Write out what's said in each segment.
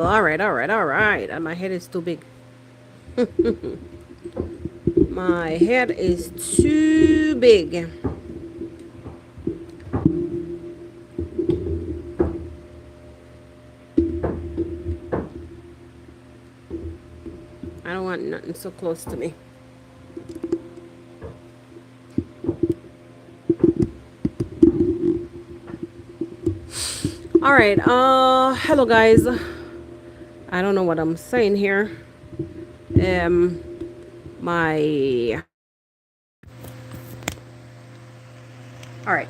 All right, all right, all right. My head is too big. My head is too big. I don't want nothing so close to me. All right. Hello guys. I don't know what I'm saying here. Um, my. All right.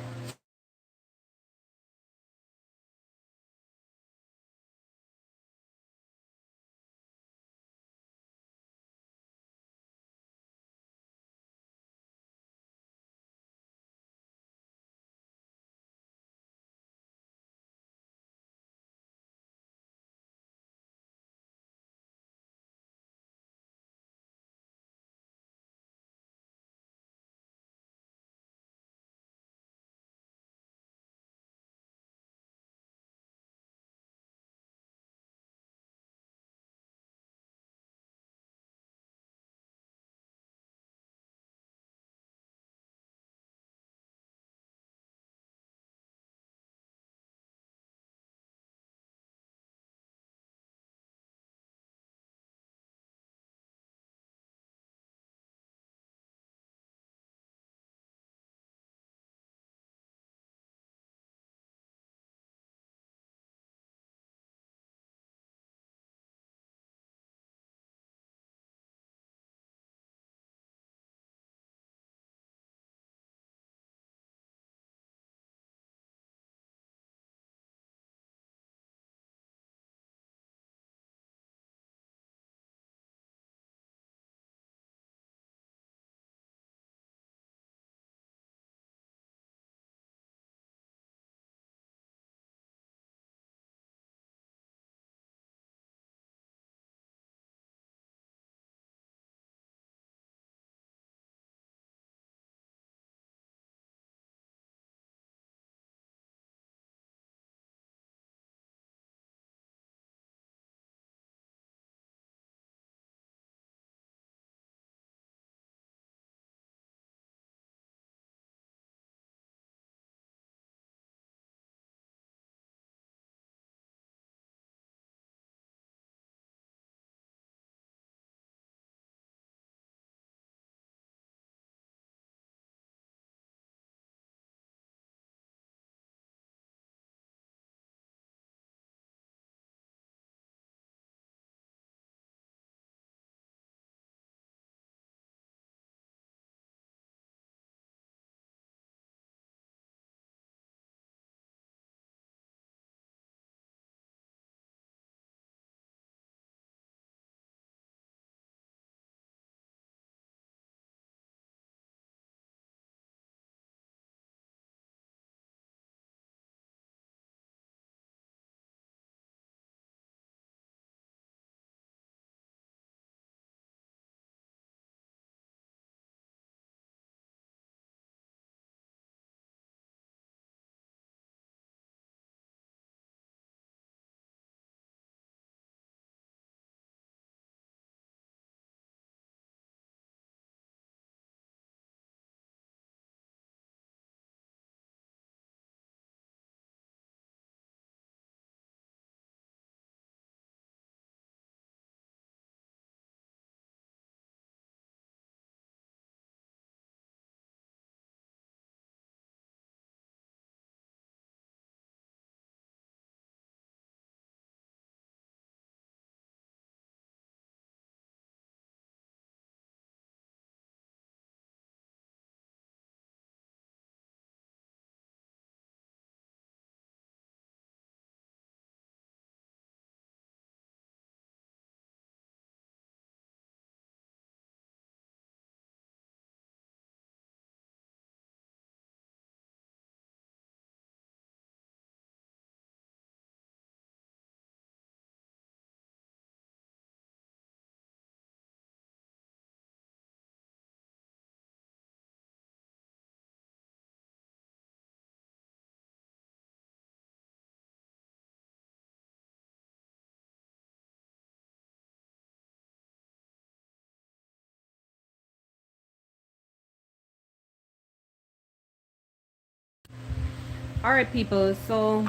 All right, people. So,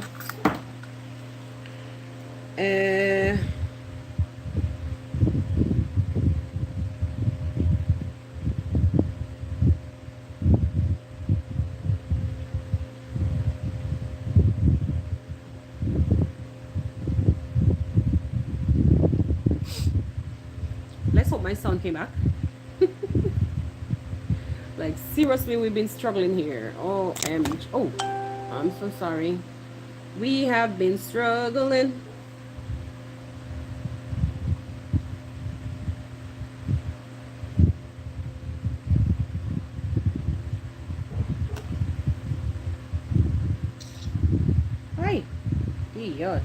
uh, let's hope my sound came back. Like seriously, we've been struggling here. Oh, oh, I'm so sorry. We have been struggling. Hi. Yes.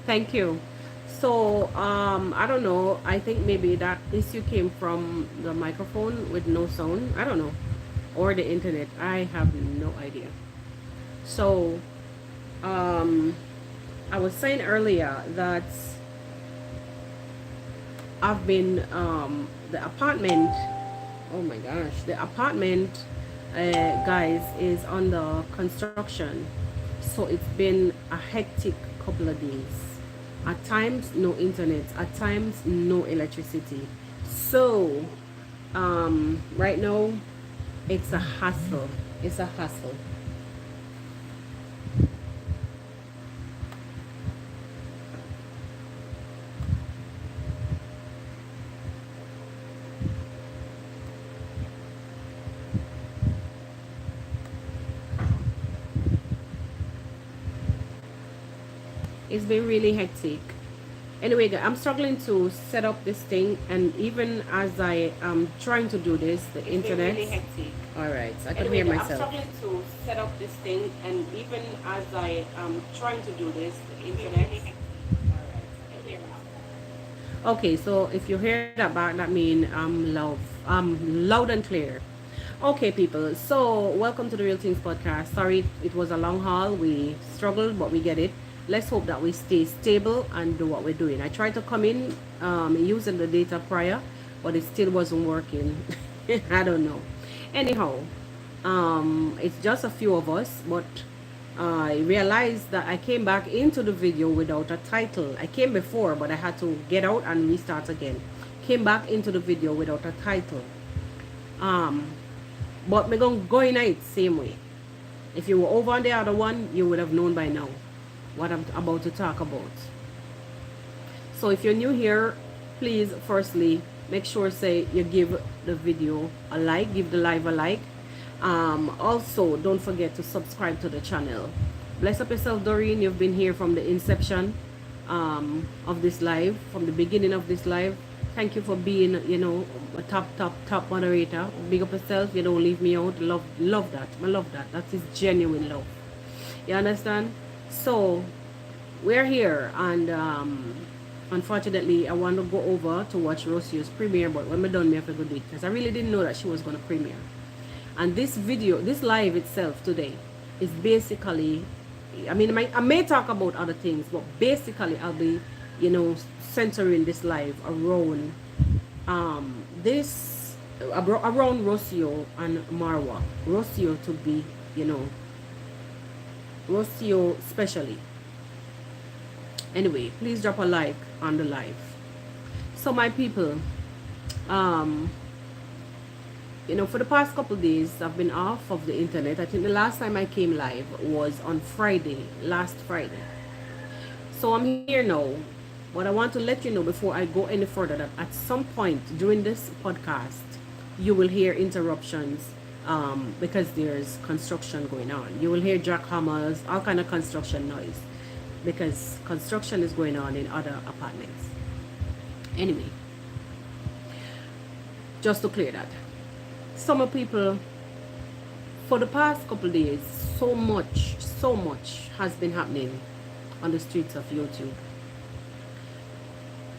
Thank you. So, I don't know. I think maybe that issue came from the microphone with no sound. I don't know. Or the internet. I have no idea. So, um, I was saying earlier that I've been, the apartment, oh my gosh, the apartment, guys, is under construction. So it's been a hectic couple of days. At times, no internet. At times, no electricity. So, right now, it's a hassle. It's a hassle. It's been really hectic. Anyway, I'm struggling to set up this thing, and even as I am trying to do this, the internet. Really hectic. All right, so I can hear myself. I'm struggling to set up this thing, and even as I am trying to do this, the internet. All right, I can hear myself. Okay, so if you hear that back, that means I'm loud and clear. Okay, people. So welcome to the Real Things podcast. Sorry, it was a long haul. We struggled, but we get it. Let's hope that we stay stable and do what we're doing. I tried to come in using the data prior, but it still wasn't working. I don't know. Anyhow, it's just a few of us, but I realized that I came back into the video without a title. I came before, but I had to get out and restart again. Came back into the video without a title. But we're going to go in it same way. If you were over on the other one, you would have known by now what I'm about to talk about. So if you're new here, please firstly make sure say you give the video a like, give the live a like. Also don't forget to subscribe to the channel. Bless up yourself, Doreen. You've been here from the inception of this live, from the beginning of this live. Thank you for being, you know, a top moderator. Big up yourself. You don't leave me out. Love that. I love that. That is genuine love. You understand? So we're here, and unfortunately I want to go over to watch Rosie's premiere, but when we're done me have to go do it, because I really didn't know that she was going to premiere. And this video, this live itself today is basically, I mean, I may talk about other things, but basically I'll be, you know, centering this live around around Rocio and Marwa. Rocio to be, you know, Rocio especially. Anyway, please drop a like on the live. So my people, you know, for the past couple days I've been off of the internet. I think the last time I came live was on Friday, last Friday. So I'm here now, but I want to let you know before I go any further that at some point during this podcast you will hear interruptions, because there's construction going on. You will hear jackhammers, all kind of construction noise, because construction is going on in other apartments. Anyway, just to clear that, some people, for the past couple days, so much has been happening on the streets of YouTube.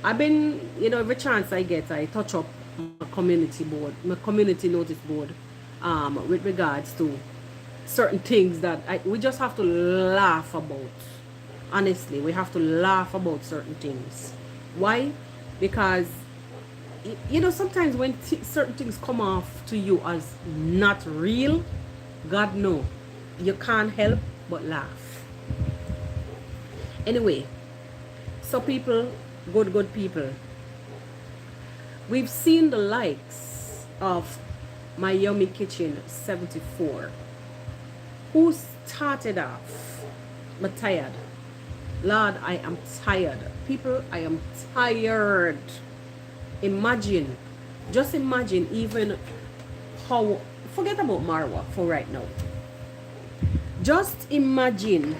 I've been, you know, every chance I get, I touch up my community board, my community notice board, with regards to certain things that we just have to laugh about. Honestly, we have to laugh about certain things. Why? Because you know, sometimes when certain things come off to you as not real, God no, you can't help but laugh. Anyway, so people, good people, we've seen the likes of my YummyKitchen74, who started off, but tired. Lord, I am tired. People, I am tired. Imagine, just imagine even how, forget about Marwa for right now. Just imagine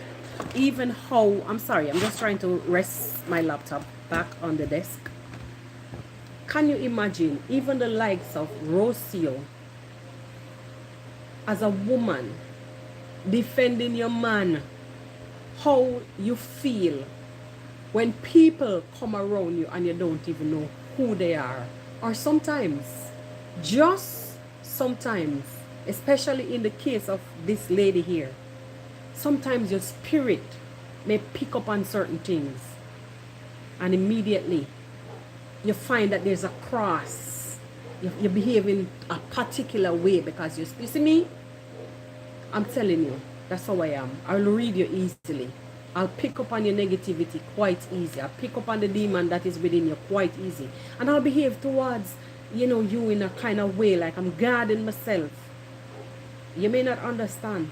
even how, I'm sorry, I'm just trying to rest my laptop back on the desk. Can you imagine even the likes of Rocio as a woman defending your man, how you feel when people come around you and you don't even know who they are? Or sometimes, just sometimes, especially in the case of this lady here, sometimes your spirit may pick up on certain things and immediately you find that there's a cross. You behave in a particular way because you see me? I'm telling you, that's how I am. I'll read you easily. I'll pick up on your negativity quite easy. I'll pick up on the demon that is within you quite easy. And I'll behave towards, you know, you in a kind of way like I'm guarding myself. You may not understand,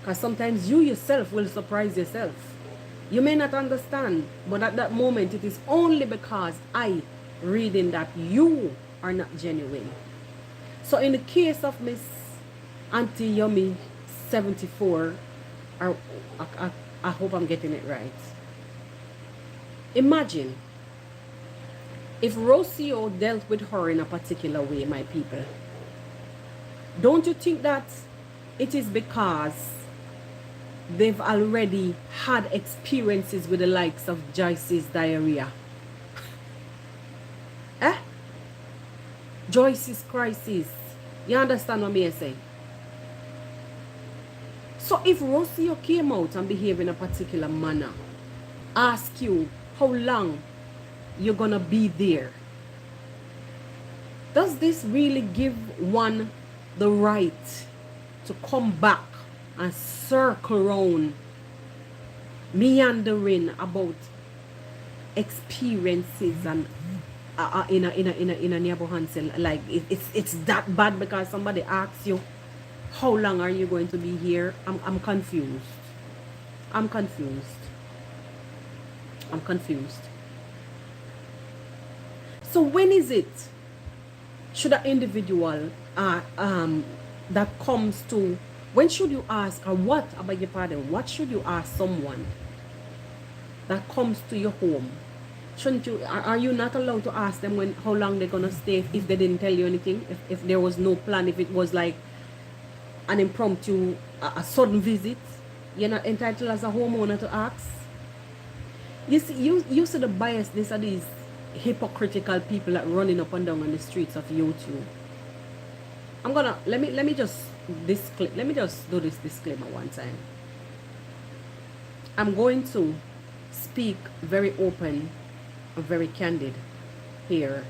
because sometimes you yourself will surprise yourself. You may not understand, but at that moment it is only because I reading that you are not genuine. So in the case of Miss Auntie YummyKitchen74, I hope I'm getting it right. Imagine if Rocio dealt with her in a particular way, my people. Don't you think that it is because they've already had experiences with the likes of Joyce's diarrhea? Joyce's crisis. You understand what I'm saying? So if Rocio came out and behaved in a particular manner, ask you how long you're gonna be there, does this really give one the right to come back and circle around, meandering about experiences and in a neighborhood? Like it's that bad because somebody asks you how long are you going to be here? I'm confused. I'm confused. I'm confused. So when is it should an individual that comes to, when should you ask, or what, I beg your pardon, what should you ask someone that comes to your home? Shouldn't you, are you not allowed to ask them when, how long they're gonna stay if they didn't tell you anything? If there was no plan, if it was like an impromptu, a sudden visit, you're not entitled as a homeowner to ask? You see, you see the biasness of these hypocritical people that running up and down on the streets of YouTube. I'm gonna let me just do this disclaimer one time. I'm going to speak very open and very candid here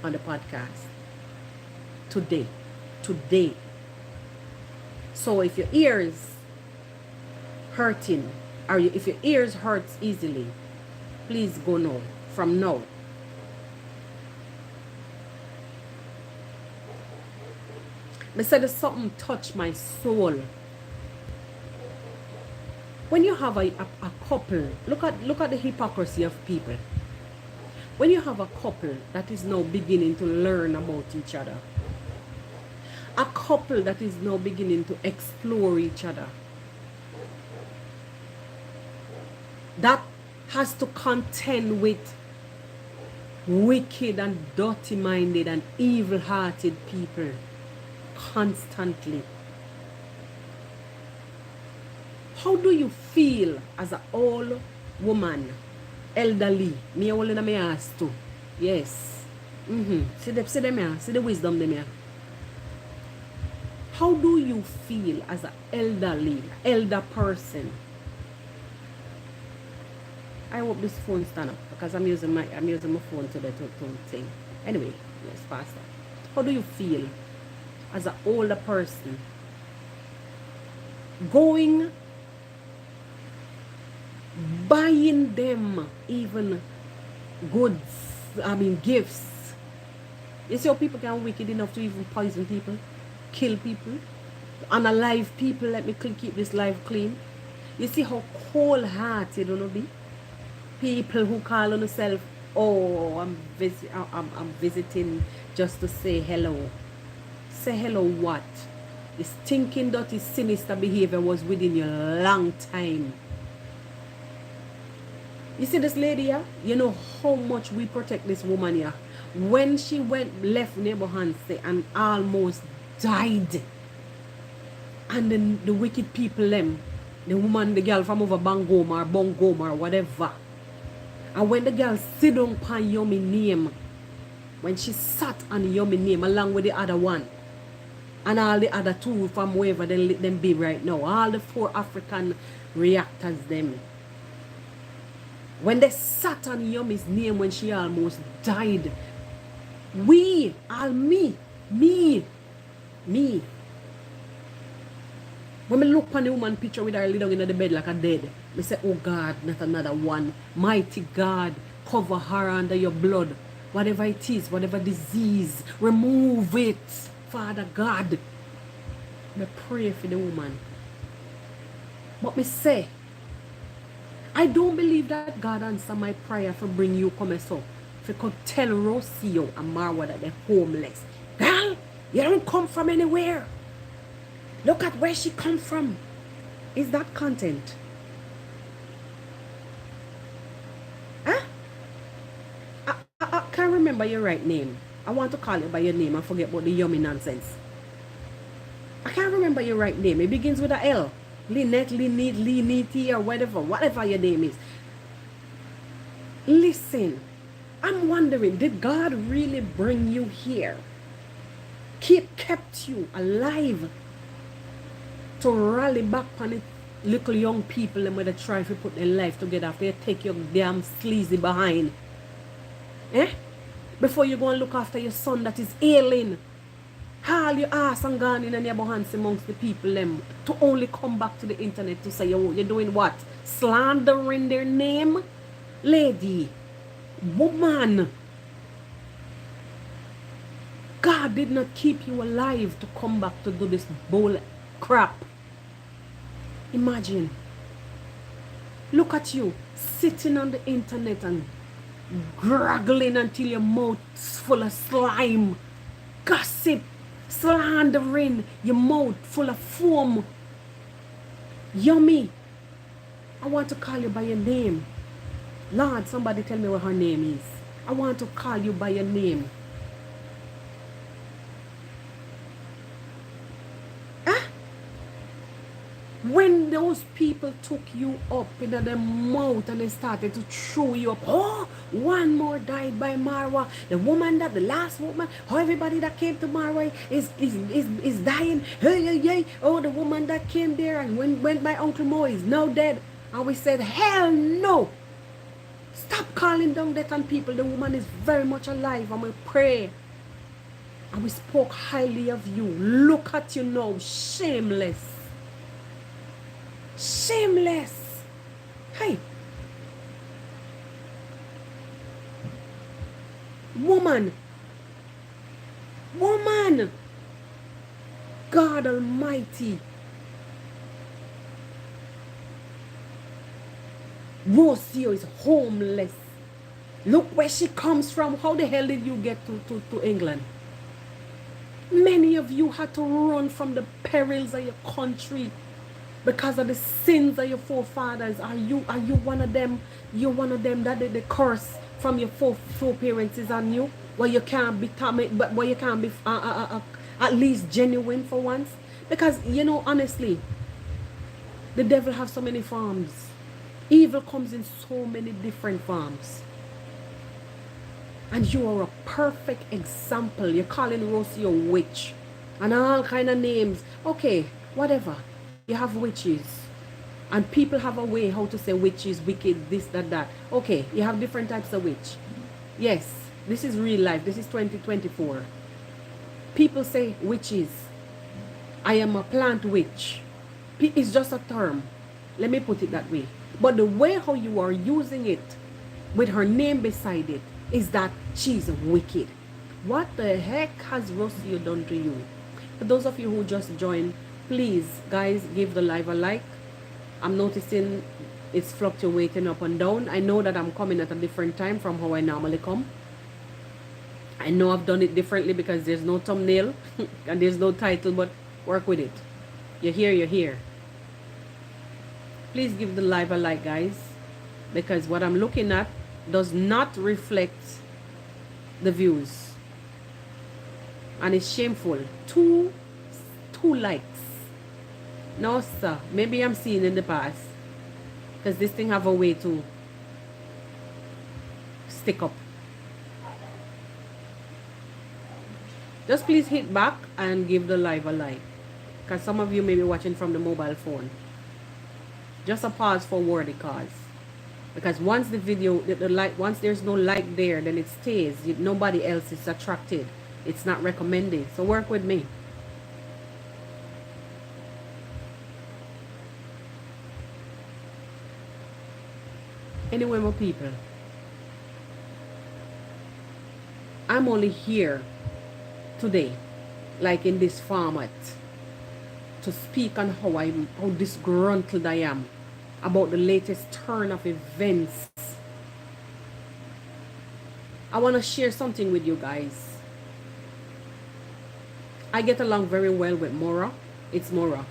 on the podcast today. So if your ears hurting, or if your ears hurts easily, please go now, from now. I said something touched my soul. When you have a couple, look at the hypocrisy of people. When you have a couple that is now beginning to learn about each other, a couple that is now beginning to explore each other, that has to contend with wicked and dirty-minded and evil-hearted people constantly. How do you feel as an old woman, elderly? Me all in my ass too. Yes. See them here. See the wisdom them here. How do you feel as an elder person? I hope this phone stand up because I'm using my phone to thing. Anyway, let's pass that. How do you feel as an older person going, buying them even goods, gifts? You see how people can be wicked enough to even poison people, kill people, unalive people. Let me keep this life clean. You see how cold-hearted you know be? People who call on themselves, oh, I'm visiting just to say hello. Say hello what? The stinking, dirty, sinister behavior was within you a long time. You see this lady here? You know how much we protect this woman here. When she left neighbor Hansi and almost died. And then the wicked people them, the woman, the girl from over Bangoma or Bongoma or whatever. And when the girl sit down upon Yummy name, when she sat on Yummy name along with the other one, and all the other two from wherever they let them be right now, all the 4 African reactors them. When they sat on Yummy's name when she almost died, me. When I look on the woman picture with her lay down in the bed like a dead, I say, oh God, not another one. Mighty God, cover her under your blood. Whatever it is, whatever disease, remove it. Father God. I pray for the woman. But me say, I don't believe that God answer my prayer for bring you come so. If you could tell Rocio and Marwa that they're homeless. Girl, you don't come from anywhere. Look at where she come from. Is that content? Huh? I can't remember your right name. I want to call you by your name and forget about the yummy nonsense. I can't remember your right name. It begins with a L. Lynette, Lynette, Lynette, or whatever your name is. Listen, I'm wondering, did God really bring you here? Kept you alive to rally back on it, little young people and they try to put their life together after you take your damn sleazy behind. Before you go and look after your son that is ailing. Haul your ass and gone in and your hands amongst the people them to only come back to the internet to say, oh, you're doing what? Slandering their name? Lady, woman, God did not keep you alive to come back to do this bull crap. Imagine. Look at you sitting on the internet and graggling until your mouth's full of slime, gossip, slandering, your mouth full of foam. Yummy, I want to call you by your name. Lord, somebody tell me what her name is. I want to call you by your name. When those people took you up in their mouth and they started to throw you up, oh, one more died by Marwa. The woman the last woman, oh, everybody that came to Marwa is dying. Hey. Oh, the woman that came there and went by Uncle Mo is now dead. And we said, hell no. Stop calling down death on people. The woman is very much alive and we pray. And we spoke highly of you. Look at you now, shameless. Shameless. Hey. Woman. God Almighty. Rocio is homeless. Look where she comes from. How the hell did you get to England? Many of you had to run from the perils of your country because of the sins of your forefathers. Are you one of them? You're one of them that the curse from your foreparents is on you, where you can't be but where you can't be at least genuine for once. Because you know, honestly, the devil have so many forms. Evil comes in so many different forms. And you are a perfect example. You're calling Rosie a witch. and all kind of names. Okay, whatever. You have witches. And people have a way how to say witches, wicked, this, that. Okay, you have different types of witch. Yes, this is real life. This is 2024. People say witches. I am a plant witch. It's just a term. Let me put it that way. But the way how you are using it with her name beside it is that she's wicked. What the heck has Rocio done to you? For those of you who just joined, please, guys, give the live a like. I'm noticing it's fluctuating up and down. I know that I'm coming at a different time from how I normally come. I know I've done it differently because there's no thumbnail and there's no title, but work with it. You're here, you're here. Please give the live a like, guys, because what I'm looking at does not reflect the views. And it's shameful. Two likes. No, sir. Maybe I'm seeing in the past. Because this thing have a way to stick up. Just please hit back and give the live a like. Because some of you may be watching from the mobile phone. Just a pause for worthy cause. Because once the video, the like, once there's no like there, then it stays. Nobody else is attracted. It's not recommended. So work with me. Anyway, my people, I'm only here today, like in this format, to speak on how disgruntled I am about the latest turn of events. I want to share something with you guys. I get along very well with Mora. It's Mora.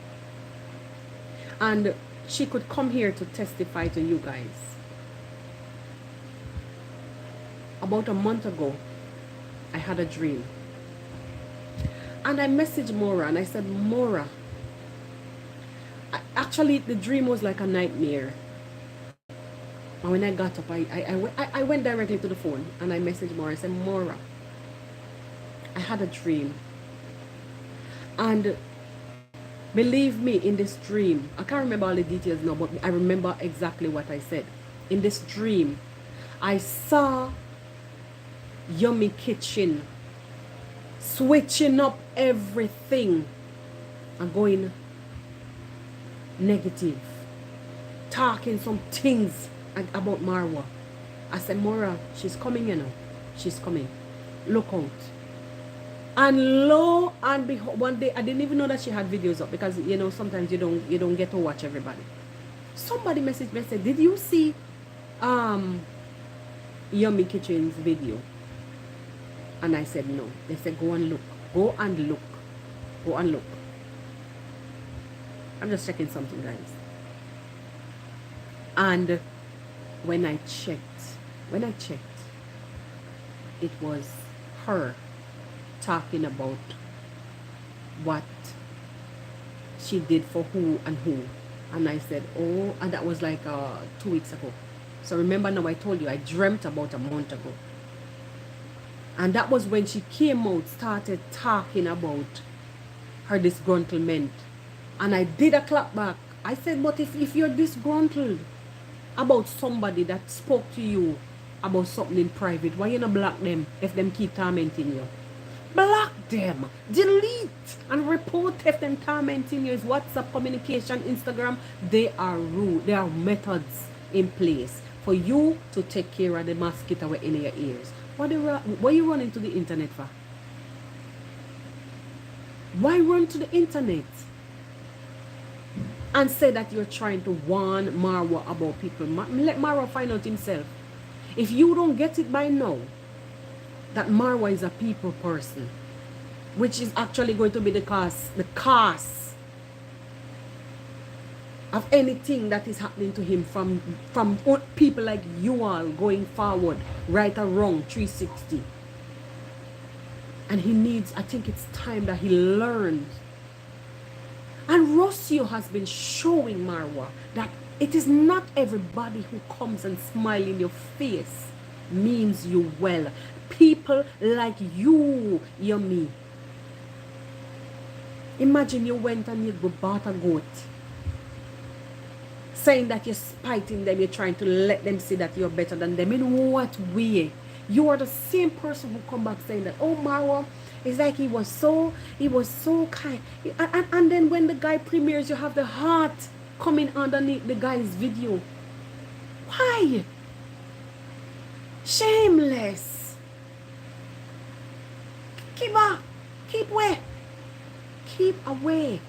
And she could come here to testify to you guys. About a month ago, I had a dream. And I messaged Mora and I said, Mora, actually the dream was like a nightmare. And when I got up, I went directly to the phone and I messaged Mora. I said, Mora, I had a dream. And believe me, in this dream, I can't remember all the details now, but I remember exactly what I said. In this dream, I saw Yummy Kitchen switching up everything and going negative, talking some things about Marwa. I said, Mora, she's coming, you know. She's coming. Look out. And lo and behold, one day I didn't even know that she had videos up, because you know sometimes you don't get to watch everybody. Somebody messaged me and said, did you see Yummy Kitchen's video? And I said no. They said go and look. Go and look. Go and look. I'm just checking something, guys. And when I checked, it was her talking about what she did for who and who. And I said, oh, and that was like 2 weeks ago. So remember now, I told you I dreamt about a month ago. And that was when she came out, started talking about her disgruntlement. And I did a clap back. I said, but if you're disgruntled about somebody that spoke to you about something in private, why you not block them if them keep tormenting you? Block them. Delete and report if them tormenting you. Is WhatsApp, communication, Instagram. They are rude. There are methods in place for you to take care of the mosquito in your ears. What are you running to the internet for? Why run to the internet and say that you're trying to warn Marwa about people? Let Marwa find out himself. If you don't get it by now, that Marwa is a people person, which is actually going to be the cause of anything that is happening to him from people like you all going forward, right or wrong, 360. And he needs, I think it's time that he learns. And Rocio has been showing Marwa that it is not everybody who comes and smiles in your face means you well. People like you, Yummy, Imagine you went and you bought a goat, saying that you're spiting them, you're trying to let them see that you're better than them. In what way? You are the same person who come back saying that, oh, Marwa, it's like he was so kind. And then when the guy premieres, you have the heart coming underneath the guy's video. Why? Shameless. Keep away. Keep away.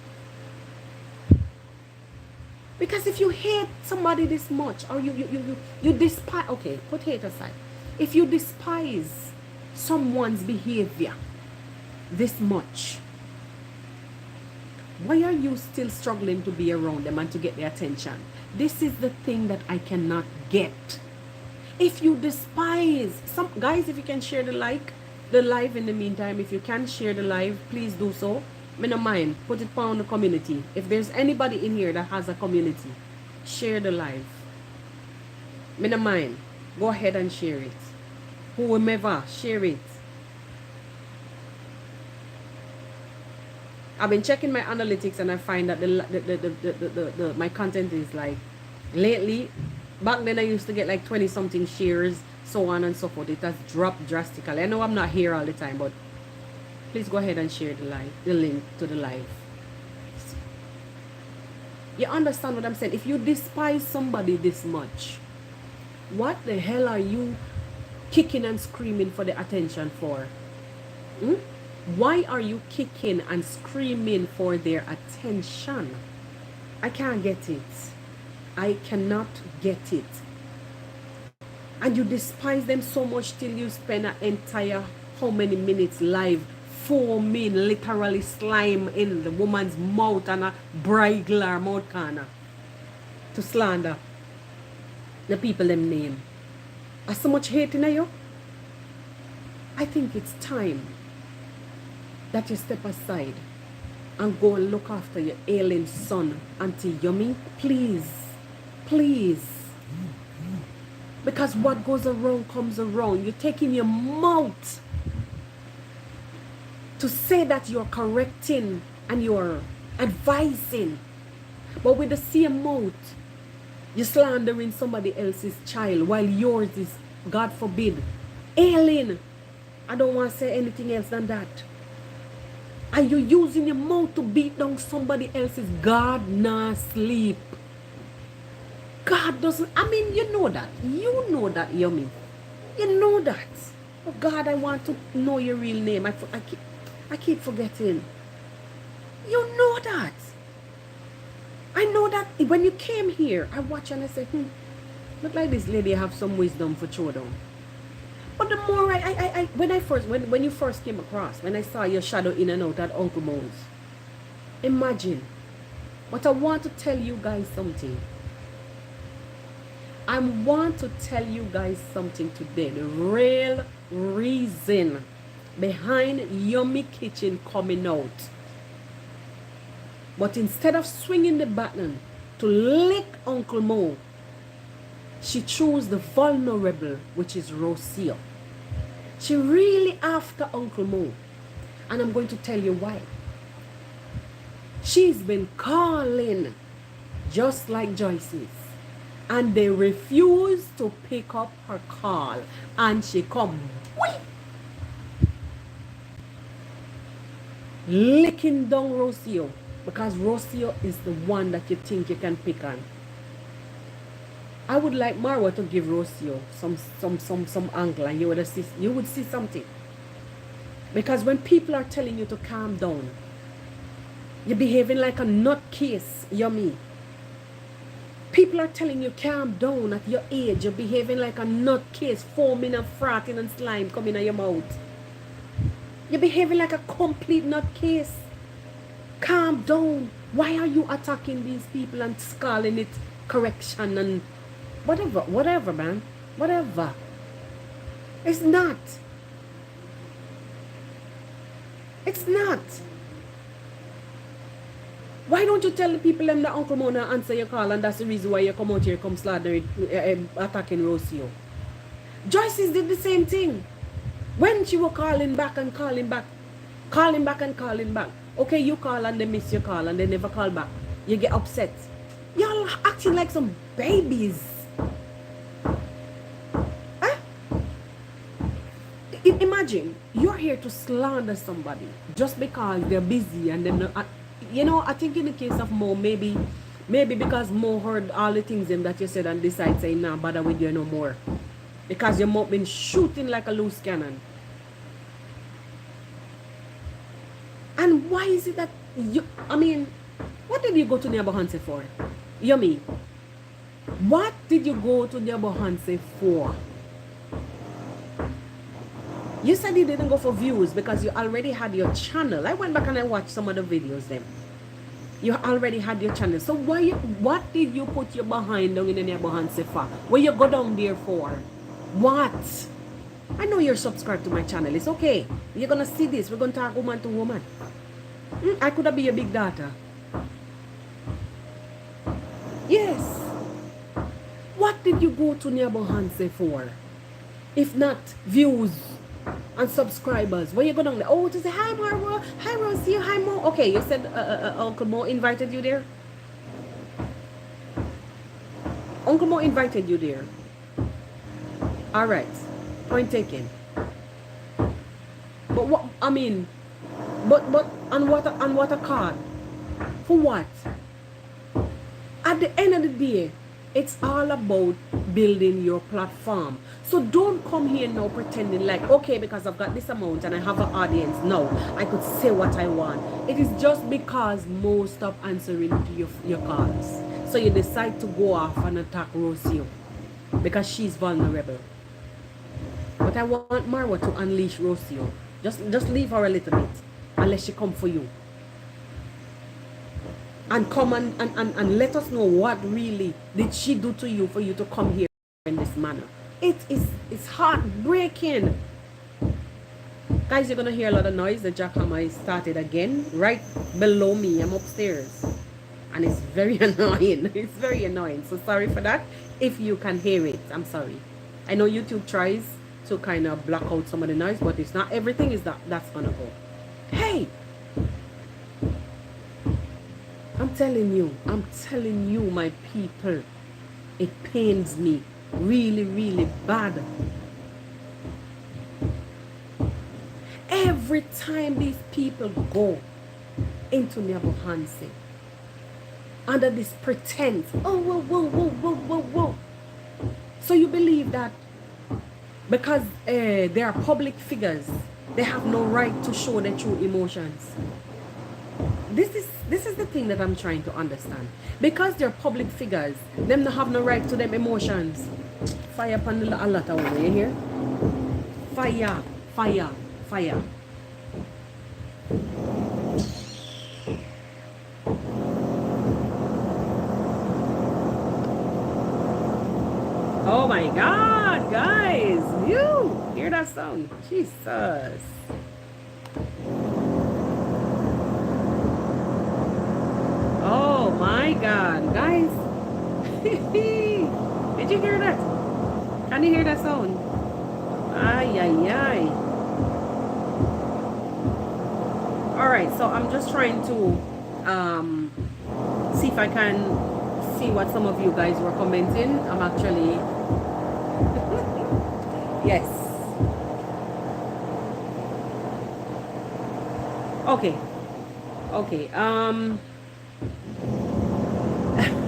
Because if you hate somebody this much, or you despise, okay, put hate aside. If you despise someone's behavior this much, why are you still struggling to be around them and to get their attention? This is the thing that I cannot get. If you despise some guys, if you can share the live in the meantime, if you can share the live, please do so. Me no mind, put it on the community. If there's anybody in here that has a community, share the live. Me no mind, go ahead and share it. Whomever, share it. I've been checking my analytics and I find that my content is like, lately, back then I used to get like 20 something shares, so on and so forth. It has dropped drastically. I know I'm not here all the time, but please go ahead and share the link to the live. You understand what I'm saying? If you despise somebody this much, what the hell are you kicking and screaming for the attention for? Why are you kicking and screaming for their attention? I can't get it. I cannot get it. And you despise them so much till you spend an entire how many minutes live foaming, literally slime in the woman's mouth and a bridle mouth corner to slander the people them name. Are so much hate in you? I think it's time that you step aside and go and look after your ailing son, Auntie Yummy. Please, please. Because what goes around comes around. You're taking your mouth to say that you're correcting and you're advising, but with the same mouth, you're slandering somebody else's child while yours is, God forbid, ailing. I don't want to say anything else than that. And you're using your mouth to beat down somebody else's God not sleep. God doesn't, I mean, you know that. You know that, Yummy. You know that. Oh God, I want to know your real name. I keep forgetting. You know that. I know that when you came here, I watched and I said, look like this lady have some wisdom for showdown. But the more when you first came across, when I saw your shadow in and out at Uncle Mo's, imagine. But I want to tell you guys something. I want to tell you guys something today. The real reason behind Yummy Kitchen coming out. But instead of swinging the button to lick Uncle Mo, she chose the vulnerable, which is Rocio. She really after Uncle Mo. And I'm going to tell you why. She's been calling just like Joyce's. And they refuse to pick up her call. And she come licking down Rocio. Because Rocio is the one that you think you can pick on. I would like Marwa to give Rocio some angle, and you would see something. Because when people are telling you to calm down, you're behaving like a nutcase, Yummy. People are telling you calm down at your age, you're behaving like a nutcase, foaming and frothing and slime coming out your mouth. You're behaving like a complete nutcase. Calm down. Why are you attacking these people and calling it correction and whatever, man. Whatever. It's not. It's not. Why don't you tell the people them that Uncle Mona answer your call and that's the reason why you come out here, come slandering, attacking Rocio? Joyce did the same thing. When she was calling back and calling back, calling back and calling back, Okay, you call and they miss your call and they never call back. You get upset. Y'all acting like some babies. Huh? Imagine, you're here to slander somebody just because they're busy and then, you know, I think in the case of Mo, maybe because Mo heard all the things that you said and decided saying, nah, bother with you no more. Because your mouth been shooting like a loose cannon. And why is it that you, I mean, what did you go to Neighbor Hanse for? Yummy. What did you go to Neighbor Hanse for? You said you didn't go for views because you already had your channel. I went back and I watched some of the videos then. You already had your channel. So what did you put your behind down in the Neighbor Hanse for? What you go down there for? What? I know you're subscribed to my channel. It's okay. You're going to see this. We're going to talk woman to woman. I could have been your big daughter. Yes. What did you go to Neighbor Hanse for? If not views and subscribers. Where you go down there? Oh, to say hi Marwa, hi Rosie, hi Mo. Okay, you said Uncle Mo invited you there? Uncle Mo invited you there. Alright. Point taken. But what I mean, but on what a card? For what? At the end of the day, it's all about building your platform. So don't come here now pretending like, okay, because I've got this amount and I have an audience now, I could say what I want. It is just because most stop answering to your calls. So you decide to go off and attack Rocio because she's vulnerable. But I want Marwa to unleash Rocio. Just leave her a little bit unless she come for you. And come and let us know what really did she do to you for you to come here in this manner. It's heartbreaking. Guys, you're gonna hear a lot of noise. The jackhammer is started again right below me. I'm upstairs. And it's very annoying. It's very annoying. So sorry for that. If you can hear it, I'm sorry. I know YouTube tries to kind of block out some of the noise, but it's not everything is that's gonna go. Hey! I'm telling you, my people, it pains me really, really bad. Every time these people go into Neighbor Hanse under this pretense, oh, whoa. So you believe that because they are public figures, they have no right to show their true emotions. This is the thing that I'm trying to understand. Because they're public figures, them don't have no right to them emotions. Fire upon the lot of way, you hear? Fire. Oh my God, guys, you hear that sound? Jesus. Oh my God, guys. Did you hear that? Can you hear that sound? Ay. Alright, so I'm just trying to see if I can see what some of you guys were commenting. I'm actually yes. Okay.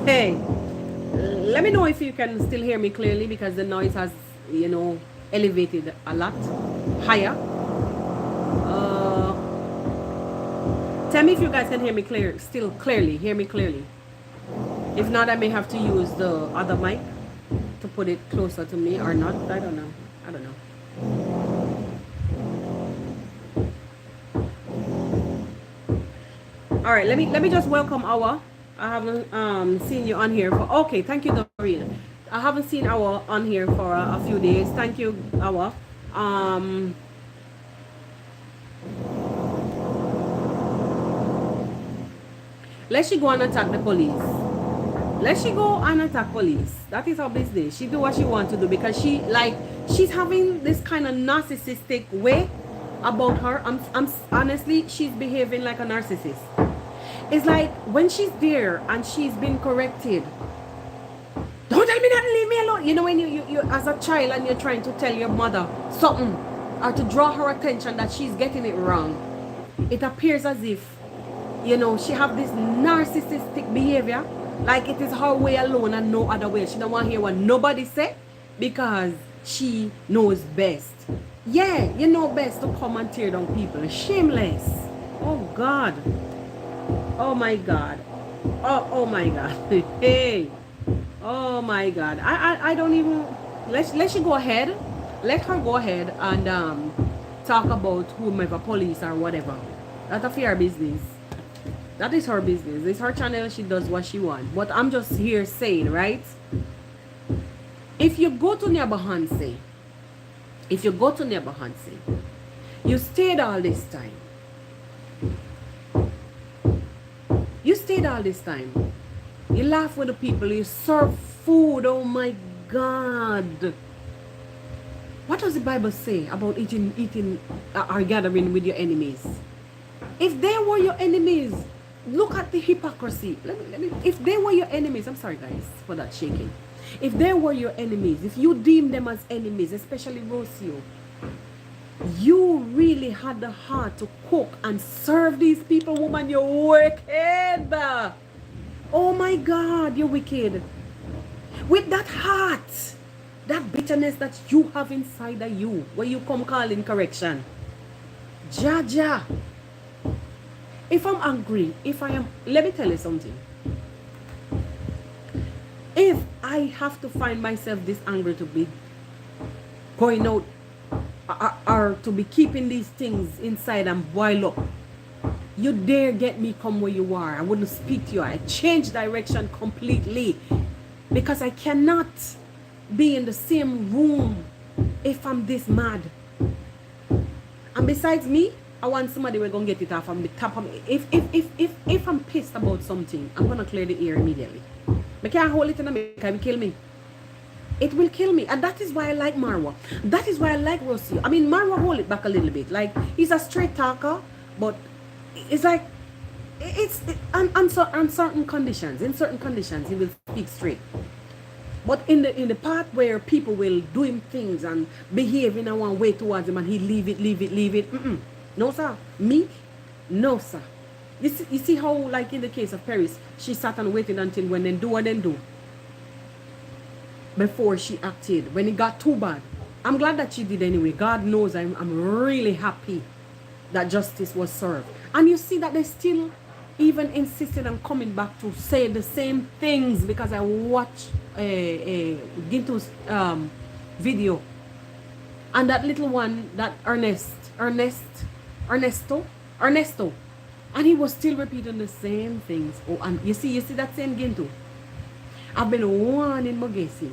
Hey, let me know if you can still hear me clearly, because the noise has, you know, elevated a lot higher. Tell me if you guys can hear me still clearly. Hear me clearly. If not, I may have to use the other mic to put it closer to me or not. I don't know. All right, let me just welcome our. I haven't seen you on here for. Okay, thank you, Doreen. I haven't seen our on here for a few days. Thank you, our. Let she go and attack the police. Let she go and attack police. That is her business. She do what she wants to do, because she's having this kind of narcissistic way about her, I'm honestly, she's behaving like a narcissist. It's like when she's there and she's been corrected, don't tell me that, leave me alone. You know, when you as a child and you're trying to tell your mother something or to draw her attention that she's getting it wrong, it appears as if, you know, she have this narcissistic behavior, like it is her way alone and no other way. She don't want to hear what nobody say because she knows best. Yeah, you know best to come and tear down people. Shameless. Oh God. Oh my God. Oh my God. Hey. Oh my God. I don't even, let she go ahead. Let her go ahead and talk about whomever, police or whatever. That's a fair business. That is her business. It's her channel. She does what she wants. But I'm just here saying, right? If you go to Nyabahanse, you stayed all this time. You laugh with the people. You serve food. Oh my God. What does the Bible say about eating or gathering with your enemies? If they were your enemies, look at the hypocrisy. If they were your enemies, I'm sorry guys for that shaking. If they were your enemies, if you deem them as enemies, especially Rocio, you really had the heart to cook and serve these people, woman, you're wicked. Oh my God, you're wicked. With that heart, that bitterness that you have inside of you, where you come calling correction. Jaja. If I'm angry, let me tell you something. If I have to find myself this angry to be going out or to be keeping these things inside and boil up, you dare get me come where you are. I wouldn't speak to you. I change direction completely because I cannot be in the same room if I'm this mad. And besides me, I want somebody who's gonna get it off from the top of me. If I'm pissed about something, I'm gonna clear the air immediately. I can't hold it in a make, it will kill me. It will kill me. And that is why I like Marwa. That is why I like Rocio. I mean, Marwa hold it back a little bit. Like, he's a straight talker, but it's like, on certain conditions. In certain conditions, he will speak straight. But in the part where people will do him things and behave in a one way towards him and he leave it. No, sir. Me? No, sir. You see how, like in the case of Paris, she sat and waited until when they do what they do before she acted. When it got too bad. I'm glad that she did anyway. God knows I'm really happy that justice was served. And you see that they still even insisted on coming back to say the same things because I watched Gintu's video. And that little one, that Ernesto. And he was still repeating the same things. Oh, and you see that same Gintu. I've been warning Mogesi.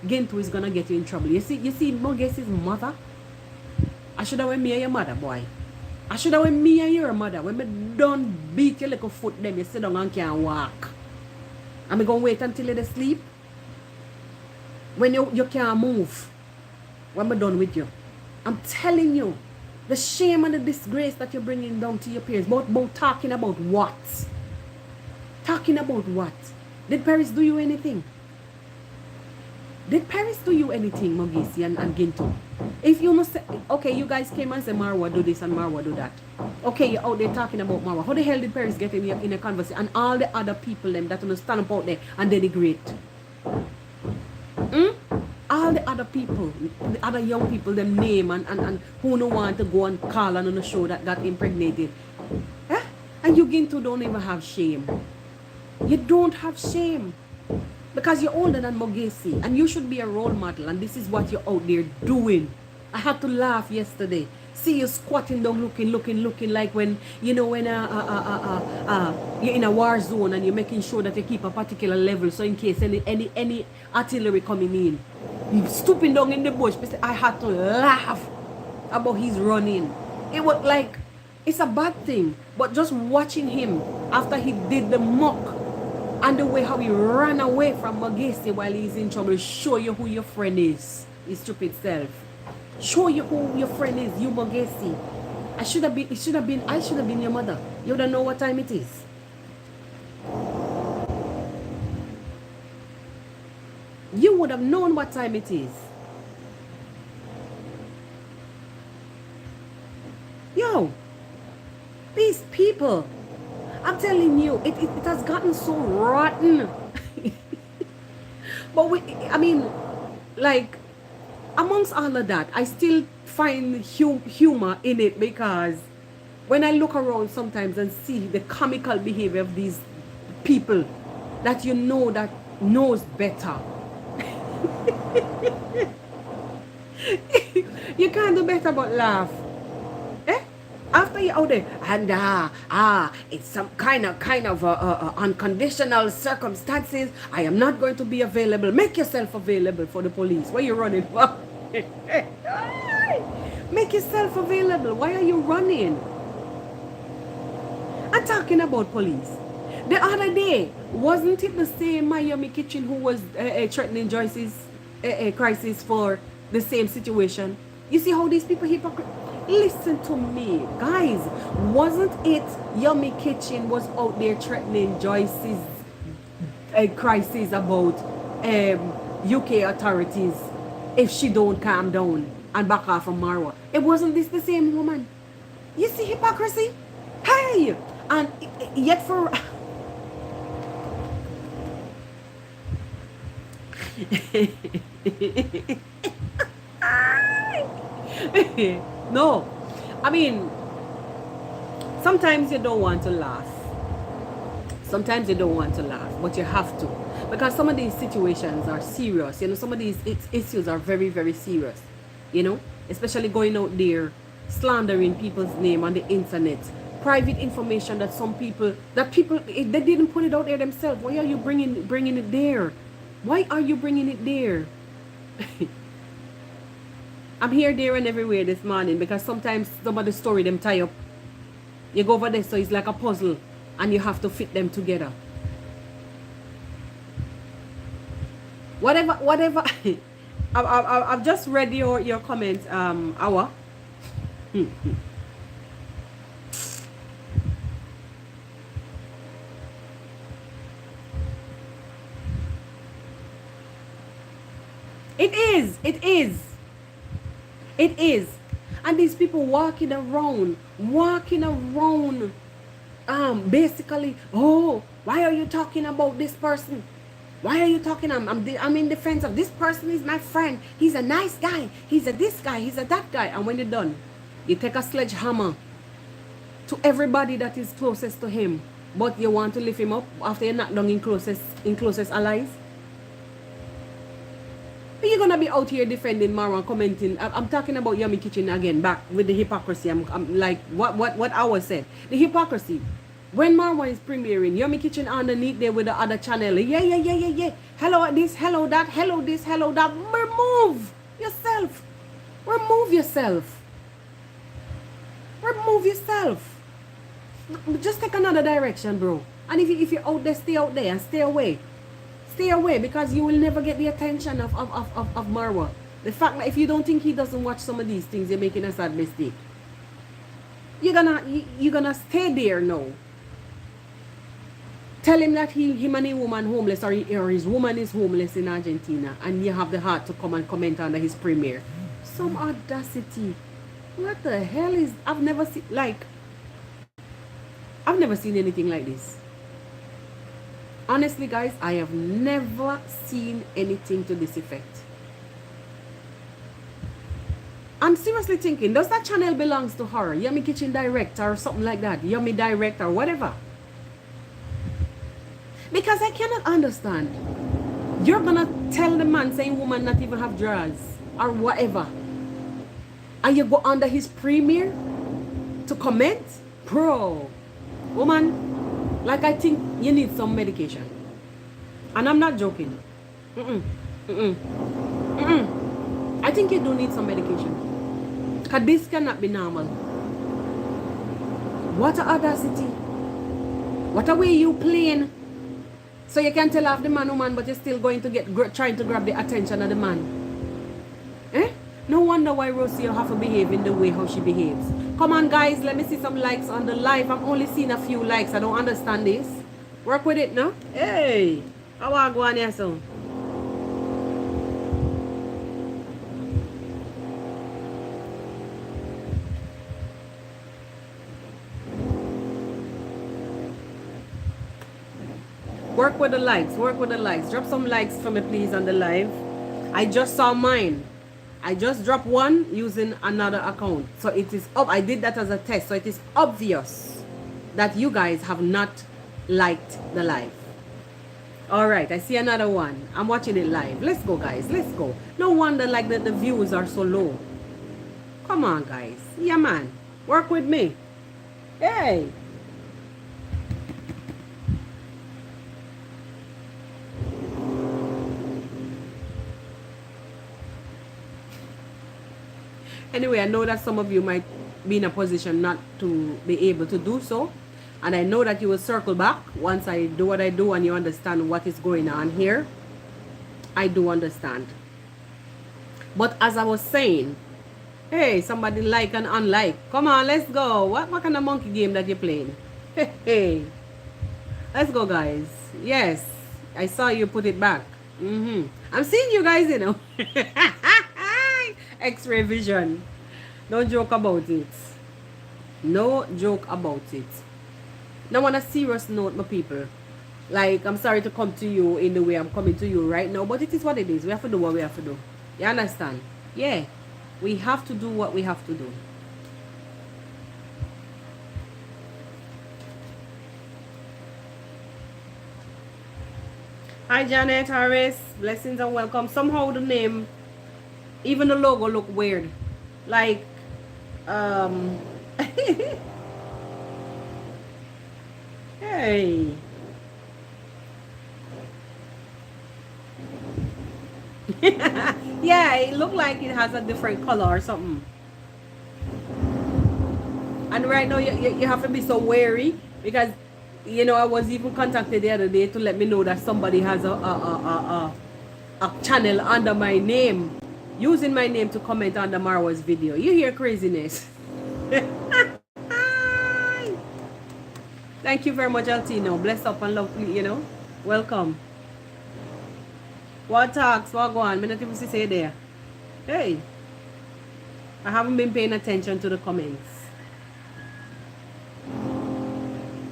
Gintu is gonna get you in trouble. You see Mogesi's mother? I should have went me and your mother, boy. I should have went me and your mother. When me done beat your little foot, them you sit down and can't walk. And me gonna wait until they sleep. When you can't move. When me done with you. I'm telling you. The shame and the disgrace that you're bringing down to your peers. About talking about what? Talking about what? Did Paris do you anything? Did Paris do you anything, Mogesi and Gintu? If you must say, okay, you guys came and said Marwa do this and Marwa do that. Okay, you're out there talking about Marwa. How the hell did Paris get in a conversation? And all the other people them that stand up out there and denigrate. All the other people, the other young people, them name and who no want to go and call on a show that got impregnated. Eh? And you Gintu don't even have shame. You don't have shame. Because you're older than Mogesi and you should be a role model and this is what you're out there doing. I had to laugh yesterday. See you squatting down looking like when, you know, when you're in a war zone and you're making sure that you keep a particular level so in case any artillery coming in. Stooping down in the bush. I had to laugh about his running. It was like, it's a bad thing. But just watching him after he did the mock and the way how he ran away from Mogesi while he's in trouble show you who your friend is. His stupid self. Show you who your friend is, you Mogesi. I should have been your mother. You don't know what time it is. You would have known what time it is. Yo, these people, I'm telling you, it has gotten so rotten. But I mean, like, amongst all of that, I still find humor in it, because when I look around sometimes and see the comical behavior of these people that you know that knows better. You can't do better but laugh. Eh? After you're out there, and it's some kind of unconditional circumstances. I am not going to be available. Make yourself available for the police. Why are you running for? Make yourself available. Why are you running? I'm talking about police. The other day, wasn't it the same Miami Kitchen who was threatening Joyce's crisis for the same situation? You see how these people hypocrite? Listen to me, guys. Wasn't it Yummy Kitchen was out there threatening Joyce's crisis about UK authorities if she don't calm down and back off from Marwa? It wasn't this the same woman? You see hypocrisy? Hey! And yet for... No, I mean, sometimes you don't want to laugh. Sometimes you don't want to laugh, but you have to, because some of these situations are serious. You know, some of these issues are very, very serious. You know, especially going out there slandering people's name on the internet, private information that people they didn't put it out there themselves. Why are you bringing it there? Why are you bringing it there? I'm here, there, and everywhere this morning, because sometimes some of the story them tie up. You go over there, so it's like a puzzle, and you have to fit them together. Whatever. I've just read your comments, Awa. It is. And these people walking around, basically, oh, why are you talking about this person? Why are you talking? I'm in defense of this person. Is my friend. He's a nice guy. He's a this guy. He's a that guy. And when you're done, you take a sledgehammer to everybody that is closest to him, but you want to lift him up after you're not done in closest allies. Are you gonna be out here defending Marwa, commenting? I'm talking about Yummy Kitchen again, back with the hypocrisy. I'm like what I was said. The hypocrisy. When Marwa is premiering, Yummy Kitchen underneath there with the other channel. Yeah. Hello this, hello that, hello this, hello that. Remove yourself. Remove yourself. Remove yourself. Just take another direction, bro. And if you're out there, stay out there and stay away. Stay away, because you will never get the attention of Marwa. The fact that if you don't think he doesn't watch some of these things, you're making a sad mistake. You're gonna stay there now. Tell him that him and his woman homeless, or his woman is homeless in Argentina, and you have the heart to come and comment under his premiere. Some audacity. What the hell is... I've never seen anything like this. Honestly, guys, I have never seen anything to this effect. I'm seriously thinking, does that channel belongs to her? Yummy Kitchen Direct or something like that? Yummy Direct or whatever? Because I cannot understand. You're gonna tell the man saying woman not even have drawers or whatever, and you go under his premiere to comment? Bro, woman, like, I think you need some medication. And I'm not joking. I think you do need some medication. Because this cannot be normal. What a audacity. What a way you playing. So you can tell off the man, woman, but you're still going to trying to grab the attention of the man. Eh? No wonder why Rosie have to behave in the way how she behaves. Come on, guys, let me see some likes on the live. I'm only seeing a few likes. I don't understand this. Work with it, no? Hey, how are you going here, so? Work with the likes. Work with the likes. Drop some likes for me, please, on the live. I just saw mine. I just dropped one using another account. So it is up. I did that as a test. So it is obvious that you guys have not liked the live. All right. I see another one. I'm watching it live. Let's go, guys. Let's go. No wonder like the views are so low. Come on, guys. Yeah, man. Work with me. Hey. Anyway, I know that some of you might be in a position not to be able to do so. And I know that you will circle back once I do what I do and you understand what is going on here. I do understand. But as I was saying, hey, somebody like and unlike. Come on, let's go. What kind of monkey game that you're playing? Hey. Let's go, guys. Yes. I saw you put it back. I'm seeing you guys, you know. X-ray vision. Don't joke about it. No joke about it. Now on a serious note, my people, like, I'm sorry to come to you in the way I'm coming to you right now, but it is what it is. We have to do what we have to do. You understand? Yeah. We have to do what we have to do. Hi, Janet Harris. Blessings and welcome. Somehow the name, even the logo look weird. Like, hey. Yeah, it looked like it has a different color or something. And right now you have to be so wary because, you know, I was even contacted the other day to let me know that somebody has a channel under my name, using my name to comment on the Marwa's video. You hear craziness. Thank you very much, Altino. Bless up and love, you know. Welcome. What talks? What go on? Me not even say there. Hey. I haven't been paying attention to the comments.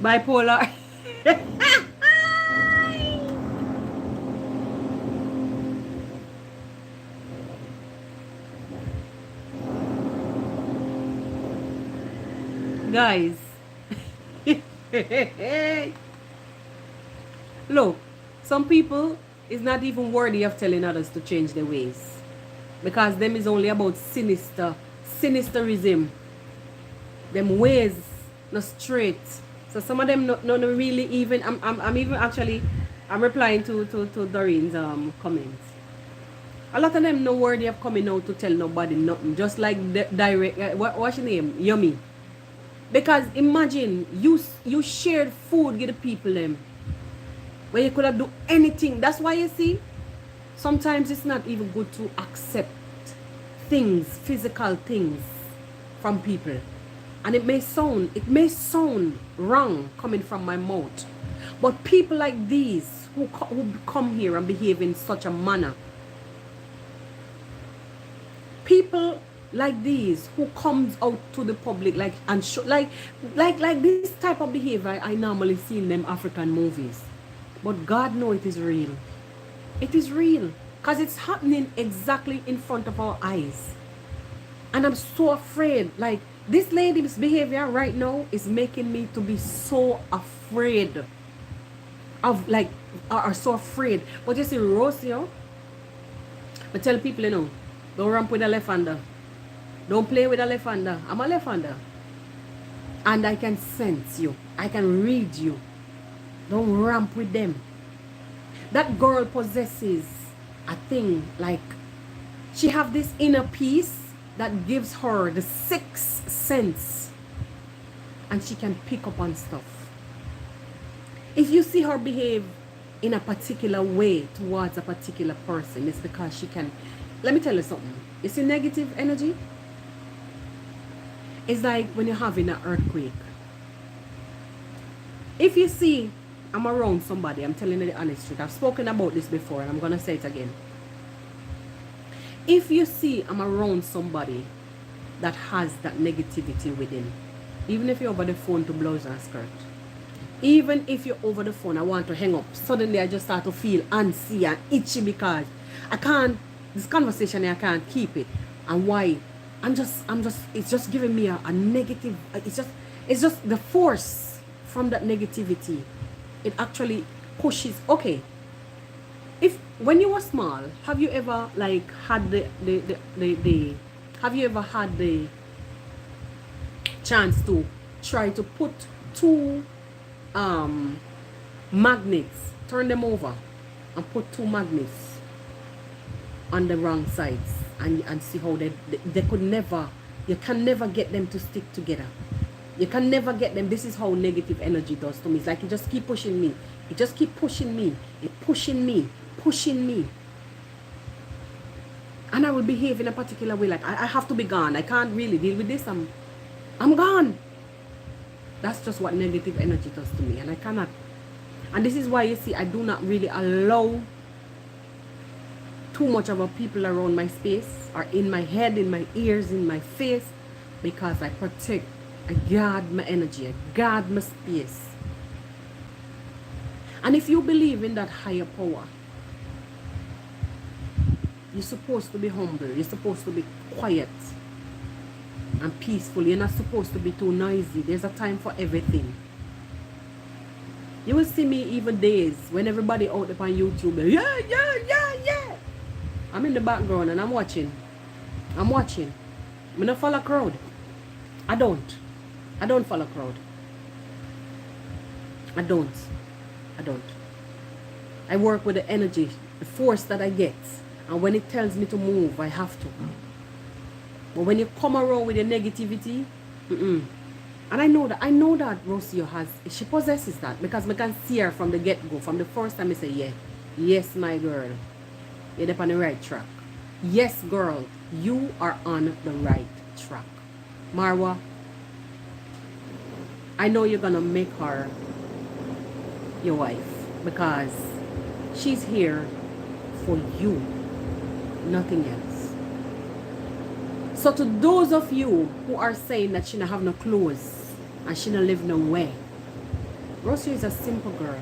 Bipolar. Guys. Look, some people is not even worthy of telling others to change their ways, because them is only about sinisterism. Them ways not straight. So some of them not really even. I'm even actually I'm replying to Doreen's comments. A lot of them no worthy of coming out to tell nobody nothing. Just like the direct what's your name? Yummy. Because imagine you shared food with the people them, where you could have do anything. That's why you see, sometimes it's not even good to accept things, physical things from people. And it may sound wrong coming from my mouth. But people like these who come here and behave in such a manner, people like these who comes out to the public like and show like this type of behavior I normally see in them African movies. But God knows it is real. It is real. Because it's happening exactly in front of our eyes. And I'm so afraid. Like, this lady's behavior right now is making me to be so afraid of, like, are so afraid. But you see, Rosie, I tell people, you know, don't ramp with a left-hander. Don't play with a left-hander. I'm a left-hander. And I can sense you. I can read you. Don't ramp with them. That girl possesses a thing, like, she have this inner peace that gives her the sixth sense. And she can pick up on stuff. If you see her behave in a particular way towards a particular person, it's because she can let me tell you something. You see negative energy? It's like when you're having an earthquake. If you see I'm around somebody, I'm telling you the honest truth. I've spoken about this before and I'm going to say it again. If you see I'm around somebody that has that negativity within, even if you're over the phone to blouse and skirt, even if you're over the phone, I want to hang up, suddenly I just start to feel antsy and itchy because I can't, this conversation I can't keep it. And why? It's just giving me a negative, it's just the force from that negativity. It actually pushes. Okay, if when you were small, have you ever like had have you ever had the chance to try to put two magnets, turn them over and put two magnets on the wrong sides and see how they could never, you can never get them to stick together. You can never get them. This is how negative energy does to me. It's like it just keep pushing me. It just keep pushing me. It pushing me. And I will behave in a particular way. Like I have to be gone. I can't really deal with this. I'm gone. That's just what negative energy does to me. And I cannot. And this is why you see I do not really allow too much of a people around my space or in my head, in my ears, in my face, because I protect. I guard my energy. I guard my space. And if you believe in that higher power, you're supposed to be humble. You're supposed to be quiet and peaceful. You're not supposed to be too noisy. There's a time for everything. You will see me even days when everybody out there on YouTube, yeah. I'm in the background and I'm watching. I'm not follow crowd. I don't follow crowd. I don't. I work with the energy, the force that I get. And when it tells me to move, I have to. But when you come around with your negativity, and I know that Rocio she possesses that, because I can see her from the get-go. From the first time I say, yeah, yes, my girl, you're on the right track. Yes, girl, you are on the right track. Marwa, I know you're gonna make her your wife, because she's here for you, nothing else. So to those of you who are saying that she don't have no clothes and she don't live nowhere, Rocio is a simple girl.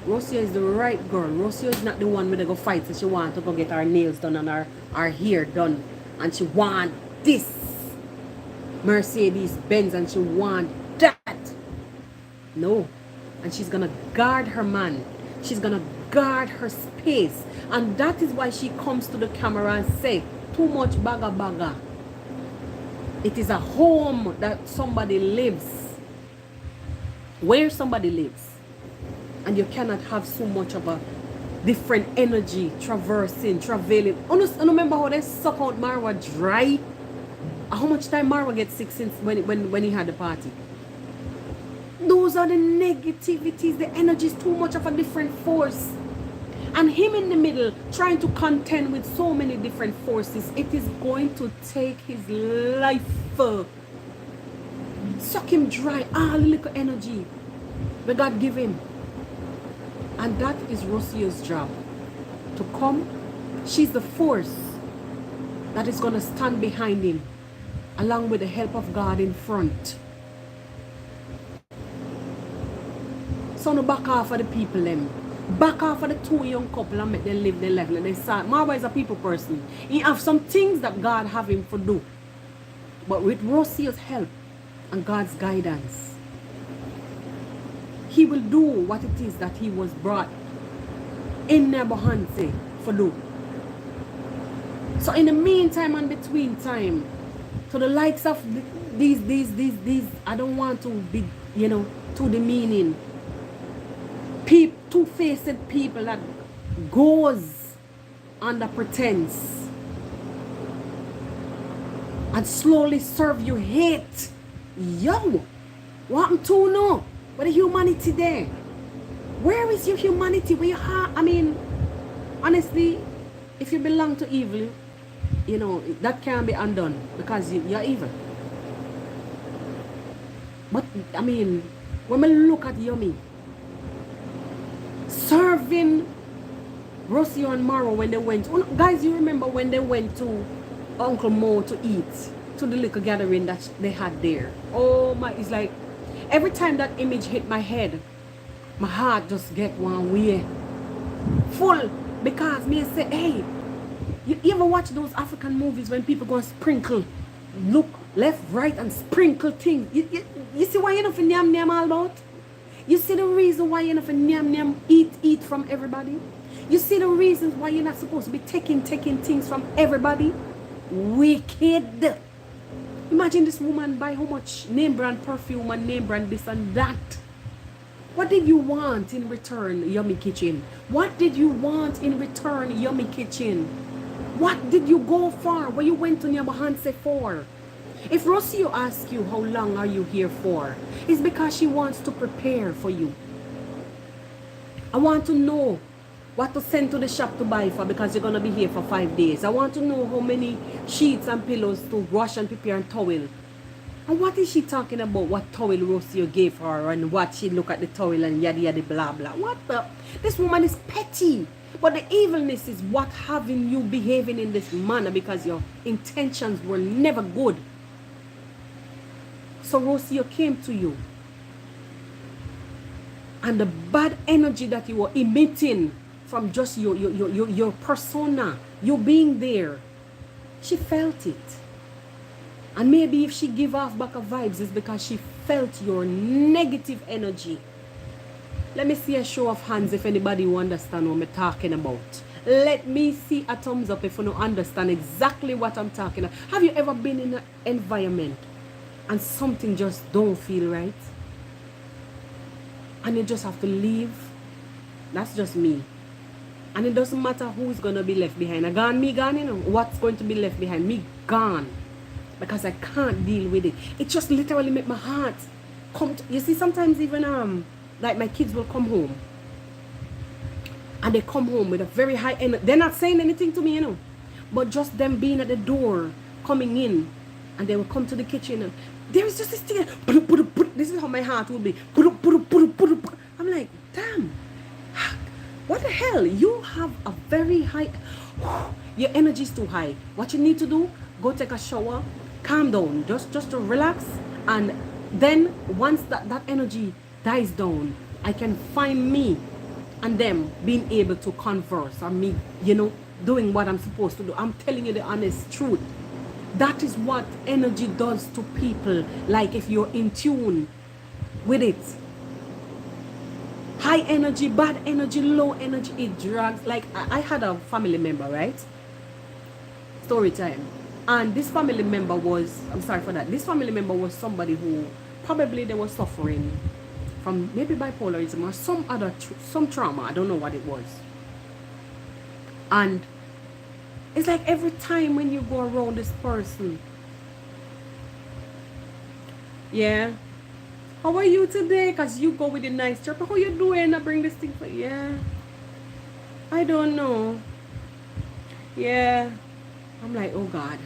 Rocio is the right girl. Rocio is not the one with go fight, so she want to go get her nails done and her hair done, and she want this Mercedes Benz and she want that. No. And she's gonna guard her man. She's gonna guard her space. And that is why she comes to the camera and say, too much baga. It is a home that somebody lives. Where somebody lives. And you cannot have so much of a different energy traversing, traveling. Remember how they suck out Marwa dry? How much time Marwa gets sick since when he had the party? Those are the negativities. The energy is too much of a different force. And him in the middle trying to contend with so many different forces. It is going to take his life. Suck him dry. All the little energy that God give him. And that is Rocio's job. To come. She's the force that is going to stand behind him, along with the help of God in front. So no back off of the people them. Back off of the two young couple and make them live their life. And they say, Marwa is a people person. He have some things that God have him to do. But with Rocio's help and God's guidance, he will do what it is that he was brought in Nebuchadnezzar for do. So in the meantime and between time, to the likes of these, I don't want to be, too demeaning. Two-faced people that goes under pretense and slowly serve you hate. Yo, what happened to now? Where the humanity there? Where is your humanity? Where you have? I mean, honestly, If you belong to evil, you know, that can't be undone because you're evil. But, I mean, when we look at Yummy, serving Rocio and Maro when they went, guys, you remember when they went to Uncle Mo to eat, to the little gathering that they had there? Oh my, it's like, every time that image hit my head, my heart just get one way full, because me say, hey, you ever watch those African movies when people go and sprinkle, look left, right, and sprinkle things? You see why you're not for nyam all about? You see the reason why you're not for nyam eat from everybody? You see the reasons why you're not supposed to be taking things from everybody? Wicked. Imagine this woman buy how much name brand perfume and name brand this and that. What did you want in return, Yummy Kitchen? What did you want in return, Yummy Kitchen? What did you go for? What you went to Nyabahanse for? If Rocio asks you how long are you here for, it's because she wants to prepare for you. I want to know what to send to the shop to buy for, because you're going to be here for 5 days. I want to know how many sheets and pillows to wash and prepare and towel. And what is she talking about? What towel Rocio gave her and what she look at the towel and yada yada blah blah. What the? This woman is petty. But the evilness is what having you behaving in this manner, because your intentions were never good. So Rocio came to you, and the bad energy that you were emitting from just your persona, you being there, she felt it. And maybe if she give off back of vibes, it's because she felt your negative energy. Let me see a show of hands if anybody who understand what I'm talking about. Let me see a thumbs up if you don't understand exactly what I'm talking about. Have you ever been in an environment and something just don't feel right? And you just have to leave? That's just me. And it doesn't matter who's going to be left behind. I gone, me gone, you know. What's going to be left behind? Me gone. Because I can't deal with it. It just literally make my heart come to, you see, sometimes even like my kids will come home, and they come home with a very high energy. They're not saying anything to me, you know, but just them being at the door, coming in, and they will come to the kitchen, and there is just this thing. This is how my heart will be. I'm like, damn, what the hell? You have a very high, your energy is too high. What you need to do, go take a shower, calm down, just to relax, and then once that energy dies down, I can find me and them being able to converse, or me, you know, doing what I'm supposed to do. I'm telling you the honest truth. That is what energy does to people. Like if you're in tune with it, high energy, bad energy, low energy, it drags. Like I had a family member, right? Story time. And this family member was, I'm sorry for that, this family member was somebody who probably they were suffering from maybe bipolarism or some other, some trauma. I don't know what it was. And it's like every time when you go around this person, yeah, how are you today? Because you go with a nice chirp. How you doing? I bring this thing for you. Yeah, I don't know. Yeah. I'm like, oh God.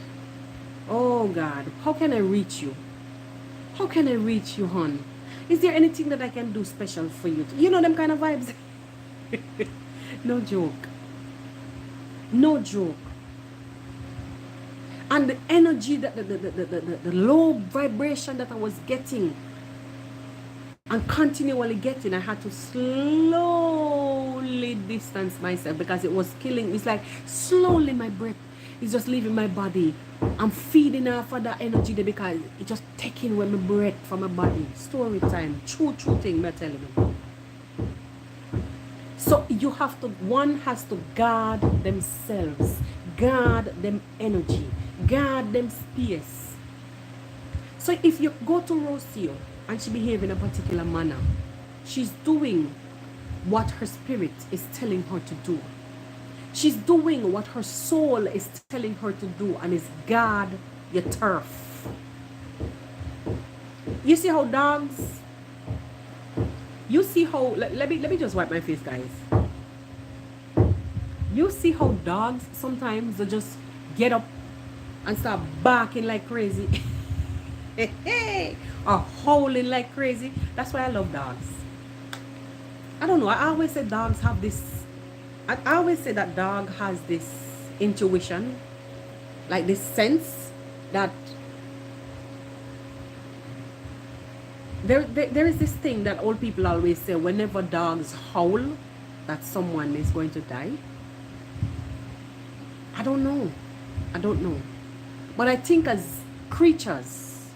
Oh God. How can I reach you? How can I reach you, hon? Is there anything that I can do special for you? You know them kind of vibes. No joke. No joke. And the energy, the low vibration that I was getting and continually getting, I had to slowly distance myself because it was killing. It's like slowly my breath is just leaving my body. I'm feeding off of that energy there because it's just taking away my breath from my body. Story time. True thing, I'm telling you. So you have to, one has to guard themselves, guard them energy, guard them space. So if you go to Rocio and she behave in a particular manner, she's doing what her spirit is telling her to do. She's doing what her soul is telling her to do, and is guard your turf. You see how dogs, you see how, let me just wipe my face, guys. You see how dogs sometimes they just get up and start barking like crazy. Or howling like crazy. That's why I love dogs. I don't know. I always say dogs have this. I always say that dog has this intuition, like this sense that there is this thing that old people always say: whenever dogs howl, that someone is going to die. I don't know. I don't know. But I think as creatures,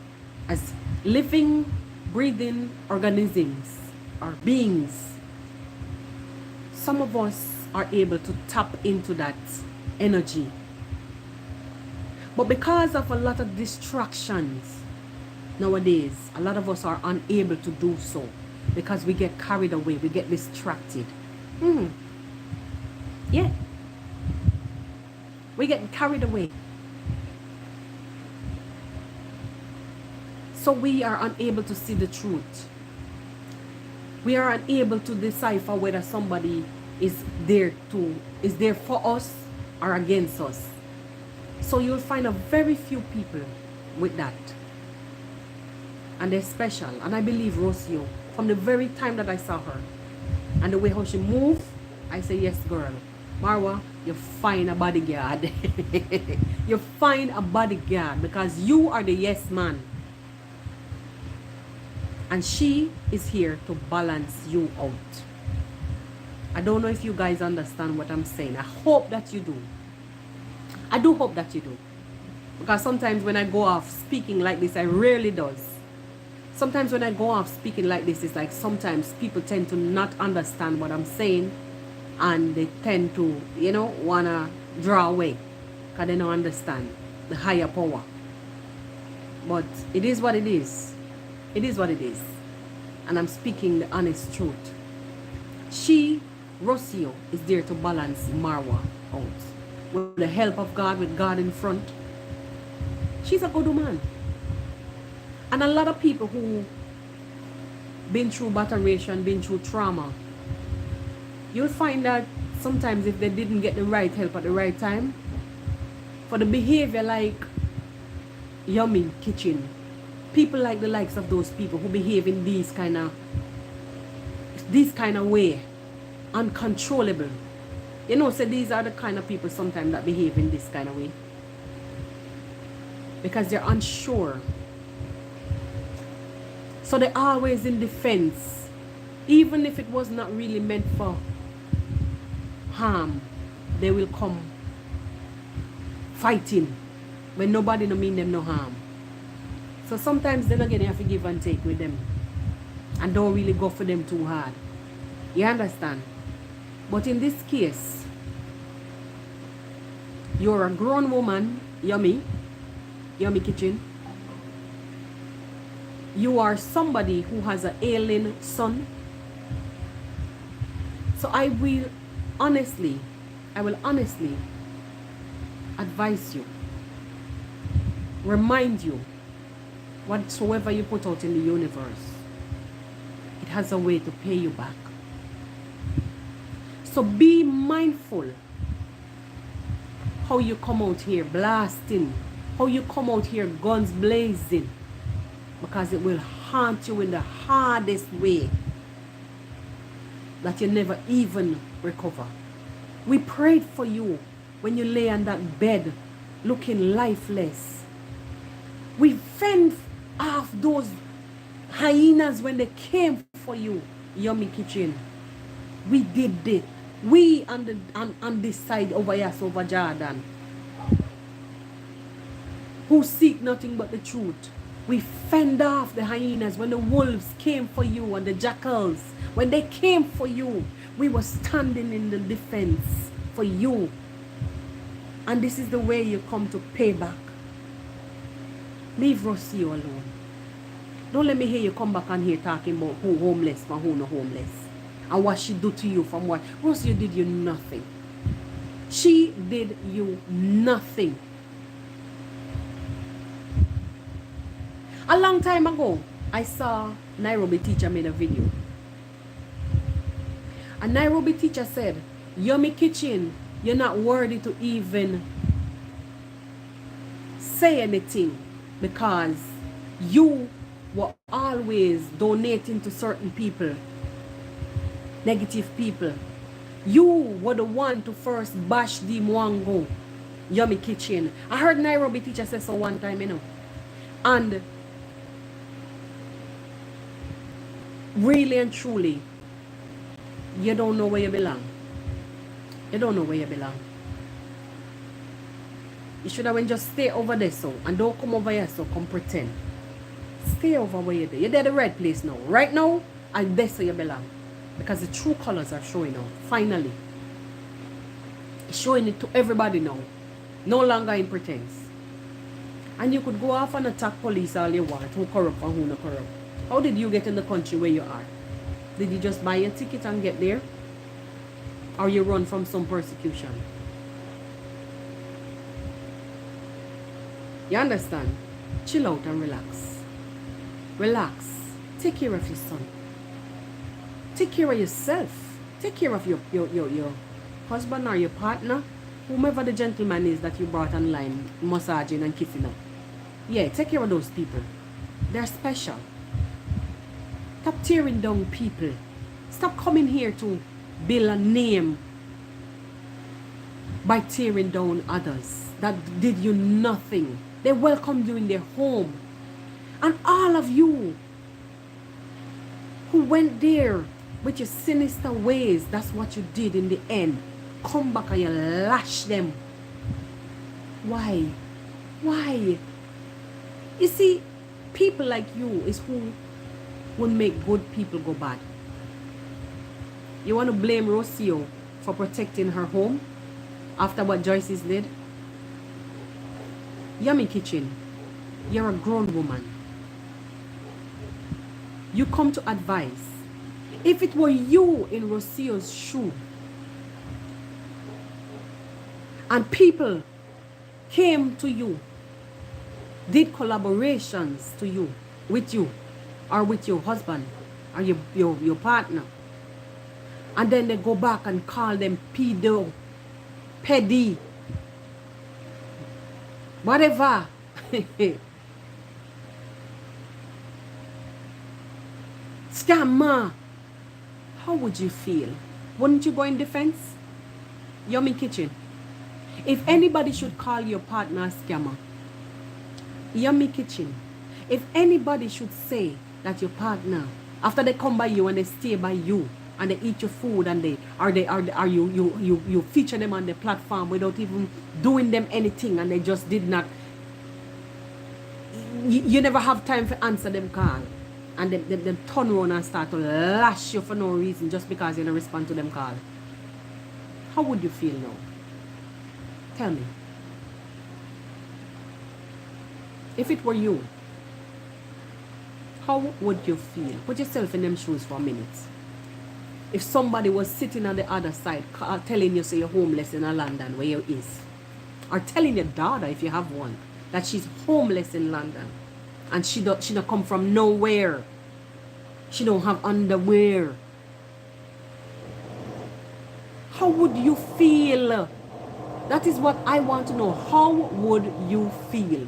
as living, breathing organisms or beings, some of us are able to tap into that energy. But because of a lot of distractions nowadays, a lot of us are unable to do so because we get carried away, we get distracted. Yeah. We get carried away. So we are unable to see the truth. We are unable to decipher whether somebody is there for us or against us. So you'll find a very few people with that. And they're special. And I believe Rocio, from the very time that I saw her and the way how she moved, I say, yes, girl. Marwa, you find a bodyguard. You find a bodyguard because you are the yes man. And she is here to balance you out. I don't know if you guys understand what I'm saying. I hope that you do. I do hope that you do. Because sometimes when I go off speaking like this, I rarely does. Sometimes when I go off speaking like this, it's like sometimes people tend to not understand what I'm saying. And they tend to, you know, want to draw away. Because they don't understand the higher power. But it is what it is. It is what it is. And I'm speaking the honest truth. She, Rocio, is there to balance Marwa out. With the help of God, with God in front. She's a good woman. And a lot of people who been through batteration, been through trauma, you'll find that sometimes if they didn't get the right help at the right time, for the behavior like Yummy Kitchen, people like the likes of those people who behave in this kind of way, uncontrollable. You know, so these are the kind of people sometimes that behave in this kind of way. Because they're unsure. So they're always in defense. Even if it was not really meant for harm, they will come fighting when nobody no mean them no harm. So sometimes then again you have to give and take with them. And don't really go for them too hard. You understand? But in this case, you're a grown woman, Yummy Kitchen. You are somebody who has an ailing son. So I will honestly advise you, remind you, whatsoever you put out in the universe, it has a way to pay you back. So be mindful how you come out here blasting, how you come out here guns blazing, because it will haunt you in the hardest way that you never even recover. We prayed for you when you lay on that bed looking lifeless. We fend off those hyenas when they came for you, Yummy Kitchen. We did it. We on this side over here, over Jordan, who seek nothing but the truth. We fend off the hyenas when the wolves came for you and the jackals. When they came for you, we were standing in the defense for you. And this is the way you come to pay back. Leave Rocio alone. Don't let me hear you come back on here talking about who homeless and who no homeless. And what she do to you from what. Rocio did you nothing. She did you nothing. A long time ago, I saw Nairobi teacher made a video. A Nairobi teacher said, Yummy Kitchen You're not worthy to even say anything because you were always donating to certain people, negative people. You were the one to first bash the Mwango, Yummy Kitchen. I heard Nairobi teacher say so one time, you know. And really and truly, you don't know where you belong. You don't know where you belong. You should have just stay over there so, and don't come over here so, come pretend. Stay over where you're there. You're there the right place now. Right now, and that's where you belong. Because the true colors are showing out. Finally. Showing it to everybody now. No longer in pretense. And you could go off and attack police all you want. Who corrupt and who not corrupt. How did you get in the country where you are? Did you just buy a ticket and get there? Or you run from some persecution? You understand? Chill out and relax. Relax. Take care of your son. Take care of yourself. Take care of your husband or your partner. Whomever the gentleman is that you brought online, massaging and kissing up. Yeah, take care of those people. They're special. Stop tearing down people. Stop coming here to build a name by tearing down others that did you nothing. They welcomed you in their home. And all of you who went there with your sinister ways, that's what you did in the end. Come back and you lash them. Why? Why? You see, people like you is who would make good people go bad. You want to blame Rocio for protecting her home after what Joyce's did? Yummy Kitchen, you're a grown woman. You come to advise. If it were you in Rocio's shoe and people came to you, did collaborations to you, with you, or with your husband, or your partner, and then they go back and call them pedo, peddy, whatever. Scammer. How would you feel? Wouldn't you go in defense? Yummy Kitchen. If anybody should call your partner a scammer, Yummy Kitchen. If anybody should say that your partner, after they come by you and they stay by you and they eat your food and you feature them on the platform without even doing them anything and they just did not, you never have time to answer them call. And them turn around and start to lash you for no reason just because you don't respond to them call. How would you feel now? Tell me. If it were you, how would you feel? Put yourself in them shoes for a minute. If somebody was sitting on the other side telling you, say, you're homeless in London, where you is, or telling your daughter, if you have one, that she's homeless in London, and she don't come from nowhere. She don't have underwear. How would you feel? That is what I want to know. How would you feel?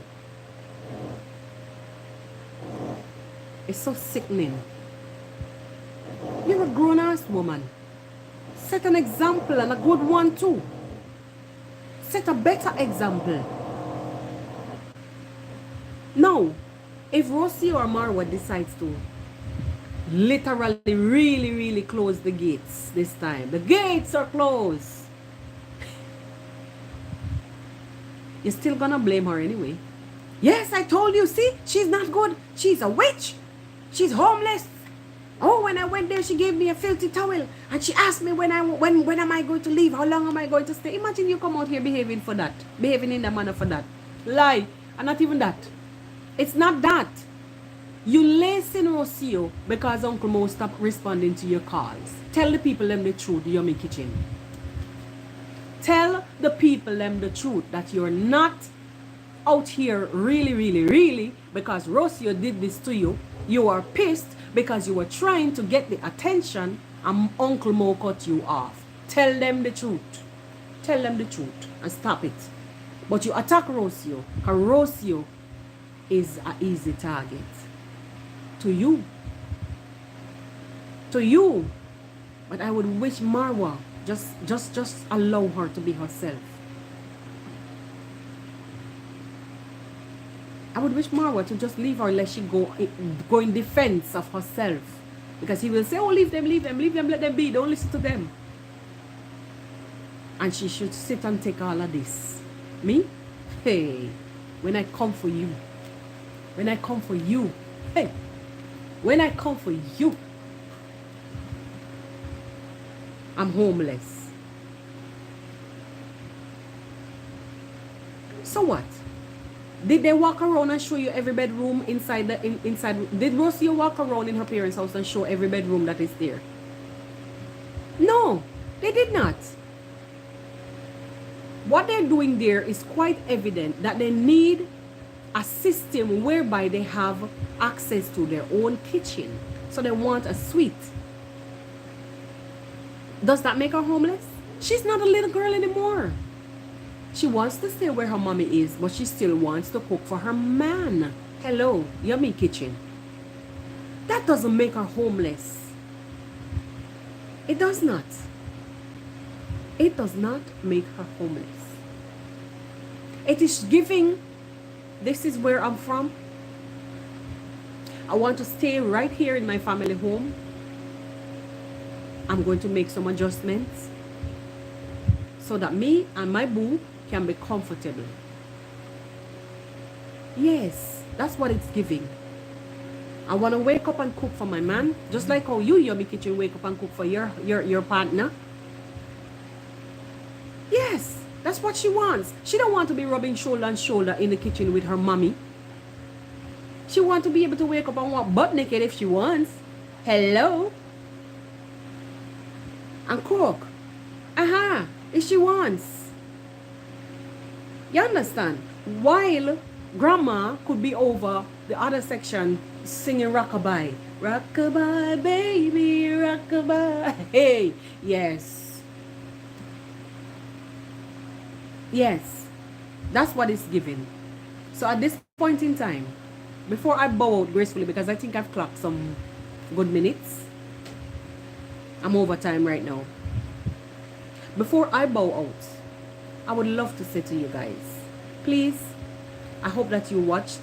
It's so sickening. You're a grown-ass woman. Set an example, and a good one too. Set a better example. Now, if Rosie or Marwa decides to literally really close the gates this time, the gates are closed, you're still gonna blame her anyway. Yes, I told you, see, she's not good. She's a witch. She's homeless. Oh, when I went there, she gave me a filthy towel. And she asked me when am I going to leave? How long am I going to stay? Imagine you come out here behaving for that. Behaving in the manner for that. Lie. And not even that. It's not that. You lacing Rocio because Uncle Mo stopped responding to your calls. Tell the people them the truth, Yummy Kitchen. Tell the people them the truth that you're not out here really because Rocio did this to you. You are pissed because you were trying to get the attention and Uncle Mo cut you off. Tell them the truth. Tell them the truth and stop it. But you attack Rocio, because Rocio is an easy target. To you. To you. But I would wish Marwa just allow her to be herself. I would wish Marwa to just leave her and let she go in defense of herself. Because he will say, oh, leave them, let them be. Don't listen to them. And she should sit and take all of this. Me? Hey, when I come for you. When I come for you. Hey, when I come for you. I'm homeless. So what? Did they walk around and show you every bedroom inside inside? Did Rocio walk around in her parents' house and show every bedroom that is there? No, they did not. What they're doing there is quite evident that they need a system whereby they have access to their own kitchen. So they want a suite. Does that make her homeless? She's not a little girl anymore. She wants to stay where her mommy is, but she still wants to cook for her man. Hello, Yummy Kitchen. That doesn't make her homeless. It does not. It does not make her homeless. It is giving, this is where I'm from. I want to stay right here in my family home. I'm going to make some adjustments so that me and my boo can be comfortable. Yes, that's what it's giving. I want to wake up and cook for my man, just like how you, Yummy Kitchen, wake up and cook for your partner. Yes, that's what she wants. She don't want to be rubbing shoulder and shoulder in the kitchen with her mommy. She wants to be able to wake up and walk butt naked if she wants. Hello? And cook. Aha, if she wants. You understand? While grandma could be over the other section singing rockabye. Rockabye, baby, rockabye. Hey, yes. Yes. That's what it's giving. So at this point in time, before I bow out gracefully, because I think I've clocked some good minutes. I'm over time right now. Before I bow out, I would love to say to you guys, please, I hope that you watched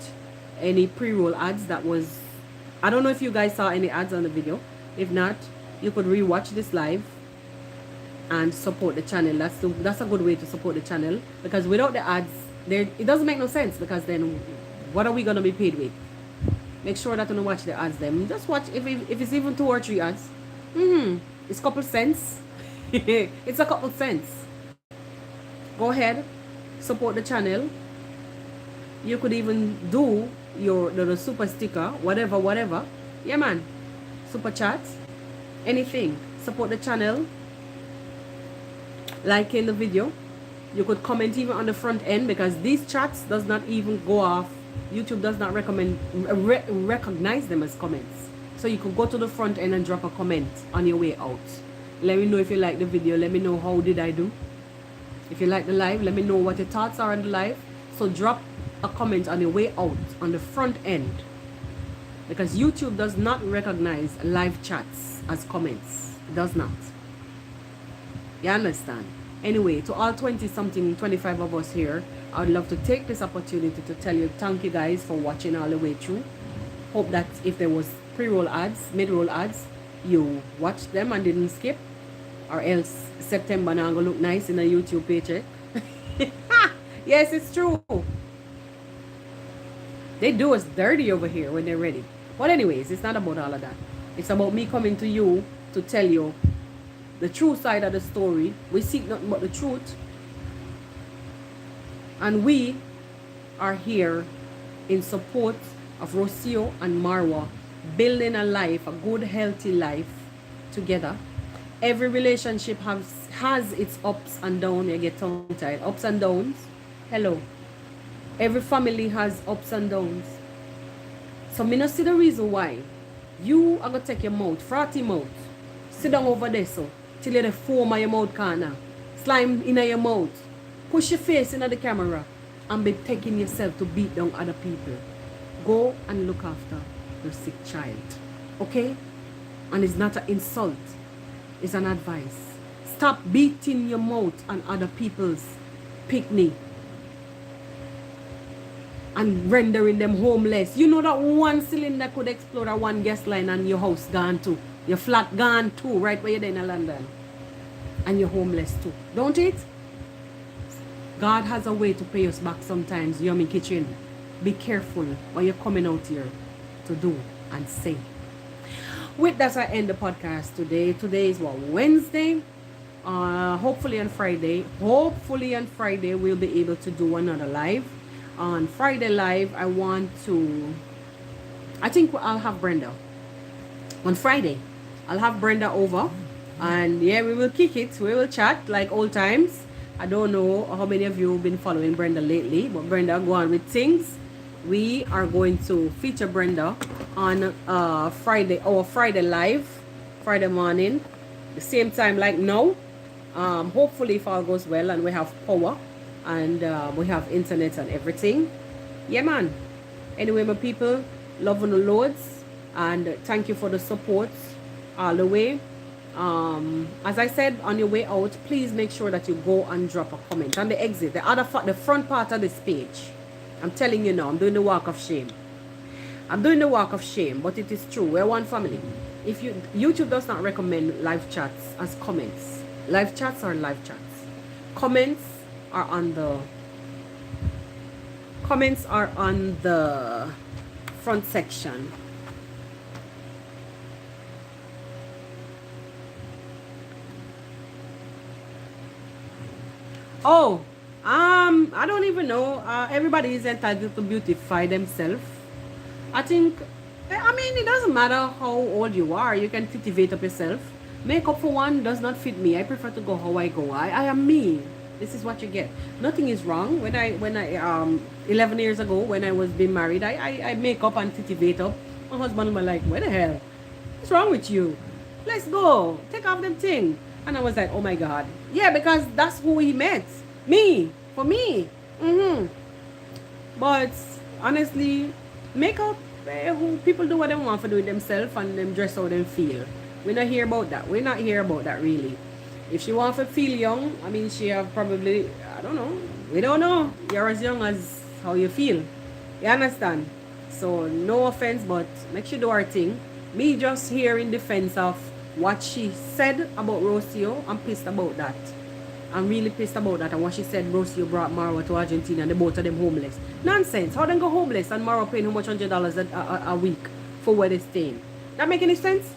any pre-roll ads that was, I don't know if you guys saw any ads on the video. If not, you could re-watch this live and support the channel. That's a good way to support the channel, because without the ads, it doesn't make no sense, because then what are we going to be paid with? Make sure that you don't watch the ads then. Just watch, if it's even 2 or 3 ads. It's a couple cents. It's a couple cents. Go ahead, support the channel. You could even do the super sticker, whatever. Yeah, man. Super chat, anything. Support the channel. Like in the video. You could comment even on the front end, because these chats does not even go off. YouTube does not recognize them as comments. So you could go to the front end and drop a comment on your way out. Let me know if you like the video. Let me know how did I do. If you like the live, let me know what your thoughts are on the live. So drop a comment on your way out on the front end, because YouTube does not recognize live chats as comments. It does not. You understand? Anyway, to all 20-something, 25 of us here, I would love to take this opportunity to tell you thank you guys for watching all the way through. Hope that if there was pre-roll ads, mid-roll ads, you watched them and didn't skip, or else September now gonna look nice in a YouTube paycheck. Yes, it's true. They do us dirty over here when they're ready. But anyways, it's not about all of that. It's about me coming to you to tell you the true side of the story. We seek nothing but the truth. And we are here in support of Rocio and Marwa, building a life, a good, healthy life together. Every relationship has its ups and downs. You get tongue-tied. Ups and downs. Hello. Every family has ups and downs. So me not see the reason why you are going to take your mouth, frothy mouth, sit down over there so, till you foam on your mouth corner. slime in your mouth, push your face into the camera, and be taking yourself to beat down other people. Go and look after your sick child. Okay? And it's not an insult. It's an advice. Stop beating your mouth on other people's picnic and rendering them homeless. You know that one cylinder could explode at one gas line and your house gone too. Your flat gone too, right where you're in London. And you're homeless too. Don't it? God has a way to pay us back sometimes, Yummy Kitchen. Be careful what you're coming out here to do and say. With that, I end the podcast today. Today is what, Wednesday? Hopefully on Friday we'll be able to do another live. On Friday live, I think I'll have Brenda. On Friday, I'll have Brenda over. And yeah, we will kick it. We will chat like old times. I don't know how many of you have been following Brenda lately, but Brenda, go on with things. We are going to feature Brenda on Friday, our Friday live, Friday morning, the same time like now. Hopefully if all goes well and we have power and we have internet and everything. Yeah, man. Anyway, my people, love on the loads, and thank you for the support all the way. As I said, on your way out, please make sure that you go and drop a comment on the exit, the front part of this page. I'm telling you now, I'm doing the walk of shame. I'm doing the walk of shame, but it is true. We're one family. If YouTube does not recommend live chats as comments. Live chats are live chats. Comments are on the front section. Oh, I don't even know. Everybody is entitled to beautify themselves. I mean, it doesn't matter how old you are. You can cultivate up yourself. Makeup for one does not fit me. I prefer to go how I go. I am me. This is what you get. Nothing is wrong. When I 11 years ago, when I was being married, I make up and cultivate up. My husband was like, what the hell? What's wrong with you? Let's go. Take off them thing. And I was like, oh my God. Yeah, because that's who he met. Me. For me. But honestly, makeup, people do what they want for doing themselves and them dress how they feel. We're not here about that. We're not here about that really. If she wants to feel young, I mean, she have probably, I don't know. We don't know. You're as young as how you feel. You understand? So no offense, but make sure do her thing. Me just here in defense of what she said about Rocio. I'm pissed about that. I'm really pissed about that. And what she said, Rocio brought Mara to Argentina and the both of them homeless. Nonsense. How they go homeless and Mara paying how much $100 a week for where they staying? That make any sense?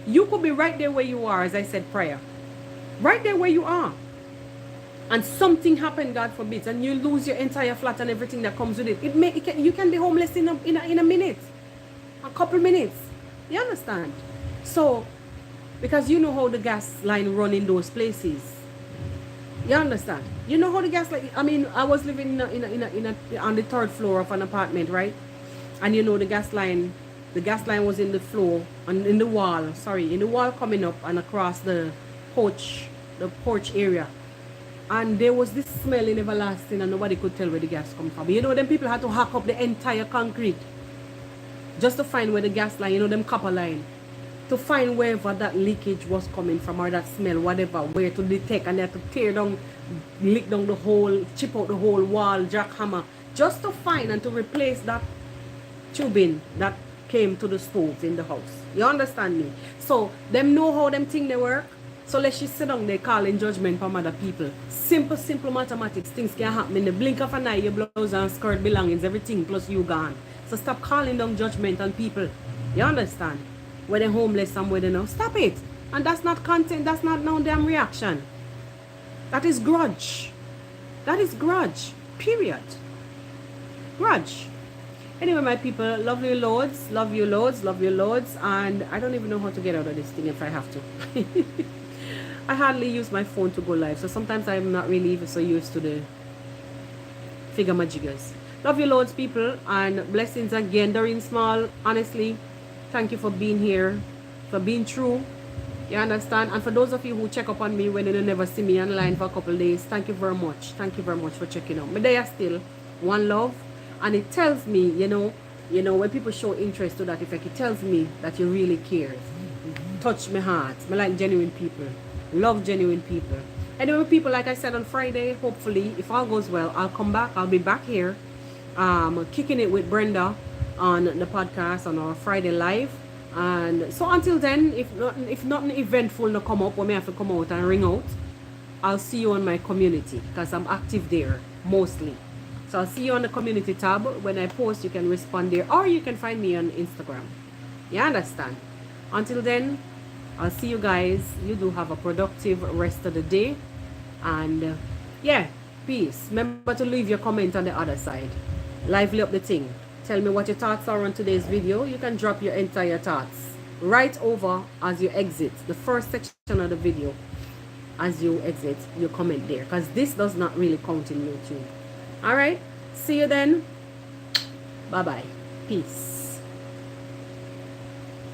You could be right there where you are, as I said prior. Right there where you are. And something happened, God forbid, and you lose your entire flat and everything that comes with it. You can be homeless in a minute. A couple minutes. You understand? So, because you know how the gas line run in those places. You understand? You know how the gas line, I mean, I was living on the third floor of an apartment, right? And you know the gas line was in the floor, and in the wall coming up and across the porch area. And there was this smell in everlasting and nobody could tell where the gas come from. You know, them people had to hack up the entire concrete just to find where the gas line, you know, them copper line, to find wherever that leakage was coming from or that smell, whatever, where to detect. And they had to tear down, lick down the hole, chip out the whole wall, jackhammer, just to find and to replace that tubing that came to the stove in the house. You understand me? So them know how them thing they work. So let's just sit down there calling judgment from other people. Simple mathematics. Things can happen in the blink of an eye. Your blouse and skirt belongings, everything plus you gone. So stop calling down judgment on people. You understand? Where they're homeless and where they know. Stop it. And that's not content. That's not no damn reaction. That is grudge. That is grudge. Period. Grudge. Anyway, my people, love you loads. Love you loads. Love you loads. And I don't even know how to get out of this thing if I have to. I hardly use my phone to go live. So sometimes I'm not really even so used to the figure majiggers. Love you loads, people. And blessings again. Doreen Small, honestly, thank you for being here. For being true. You understand? And for those of you who check up on me when you never see me online for a couple of days, thank you very much. Thank you very much for checking out. Me there still, one love. And it tells me, you know, when people show interest to that effect, it tells me that you really care. Touch my heart. I like genuine people. Love genuine people. Anyway, people, like I said on Friday, hopefully, if all goes well, I'll come back. I'll be back here, kicking it with Brenda on the podcast on our Friday live. And so until then, if nothing eventful to come up, when I have to come out and ring out, I'll see you on my community because I'm active there mostly. So I'll see you on the community tab. When I post, you can respond there, or you can find me on Instagram. You understand? Until then, I'll see you guys. You do have a productive rest of the day. And yeah, peace. Remember to leave your comment on the other side. Lively up the thing. Tell me what your thoughts are on today's video. You can drop your entire thoughts right over as you exit the first section of the video. As you exit, you comment there, because this does not really count in YouTube. All right, see you then. Bye bye. Peace.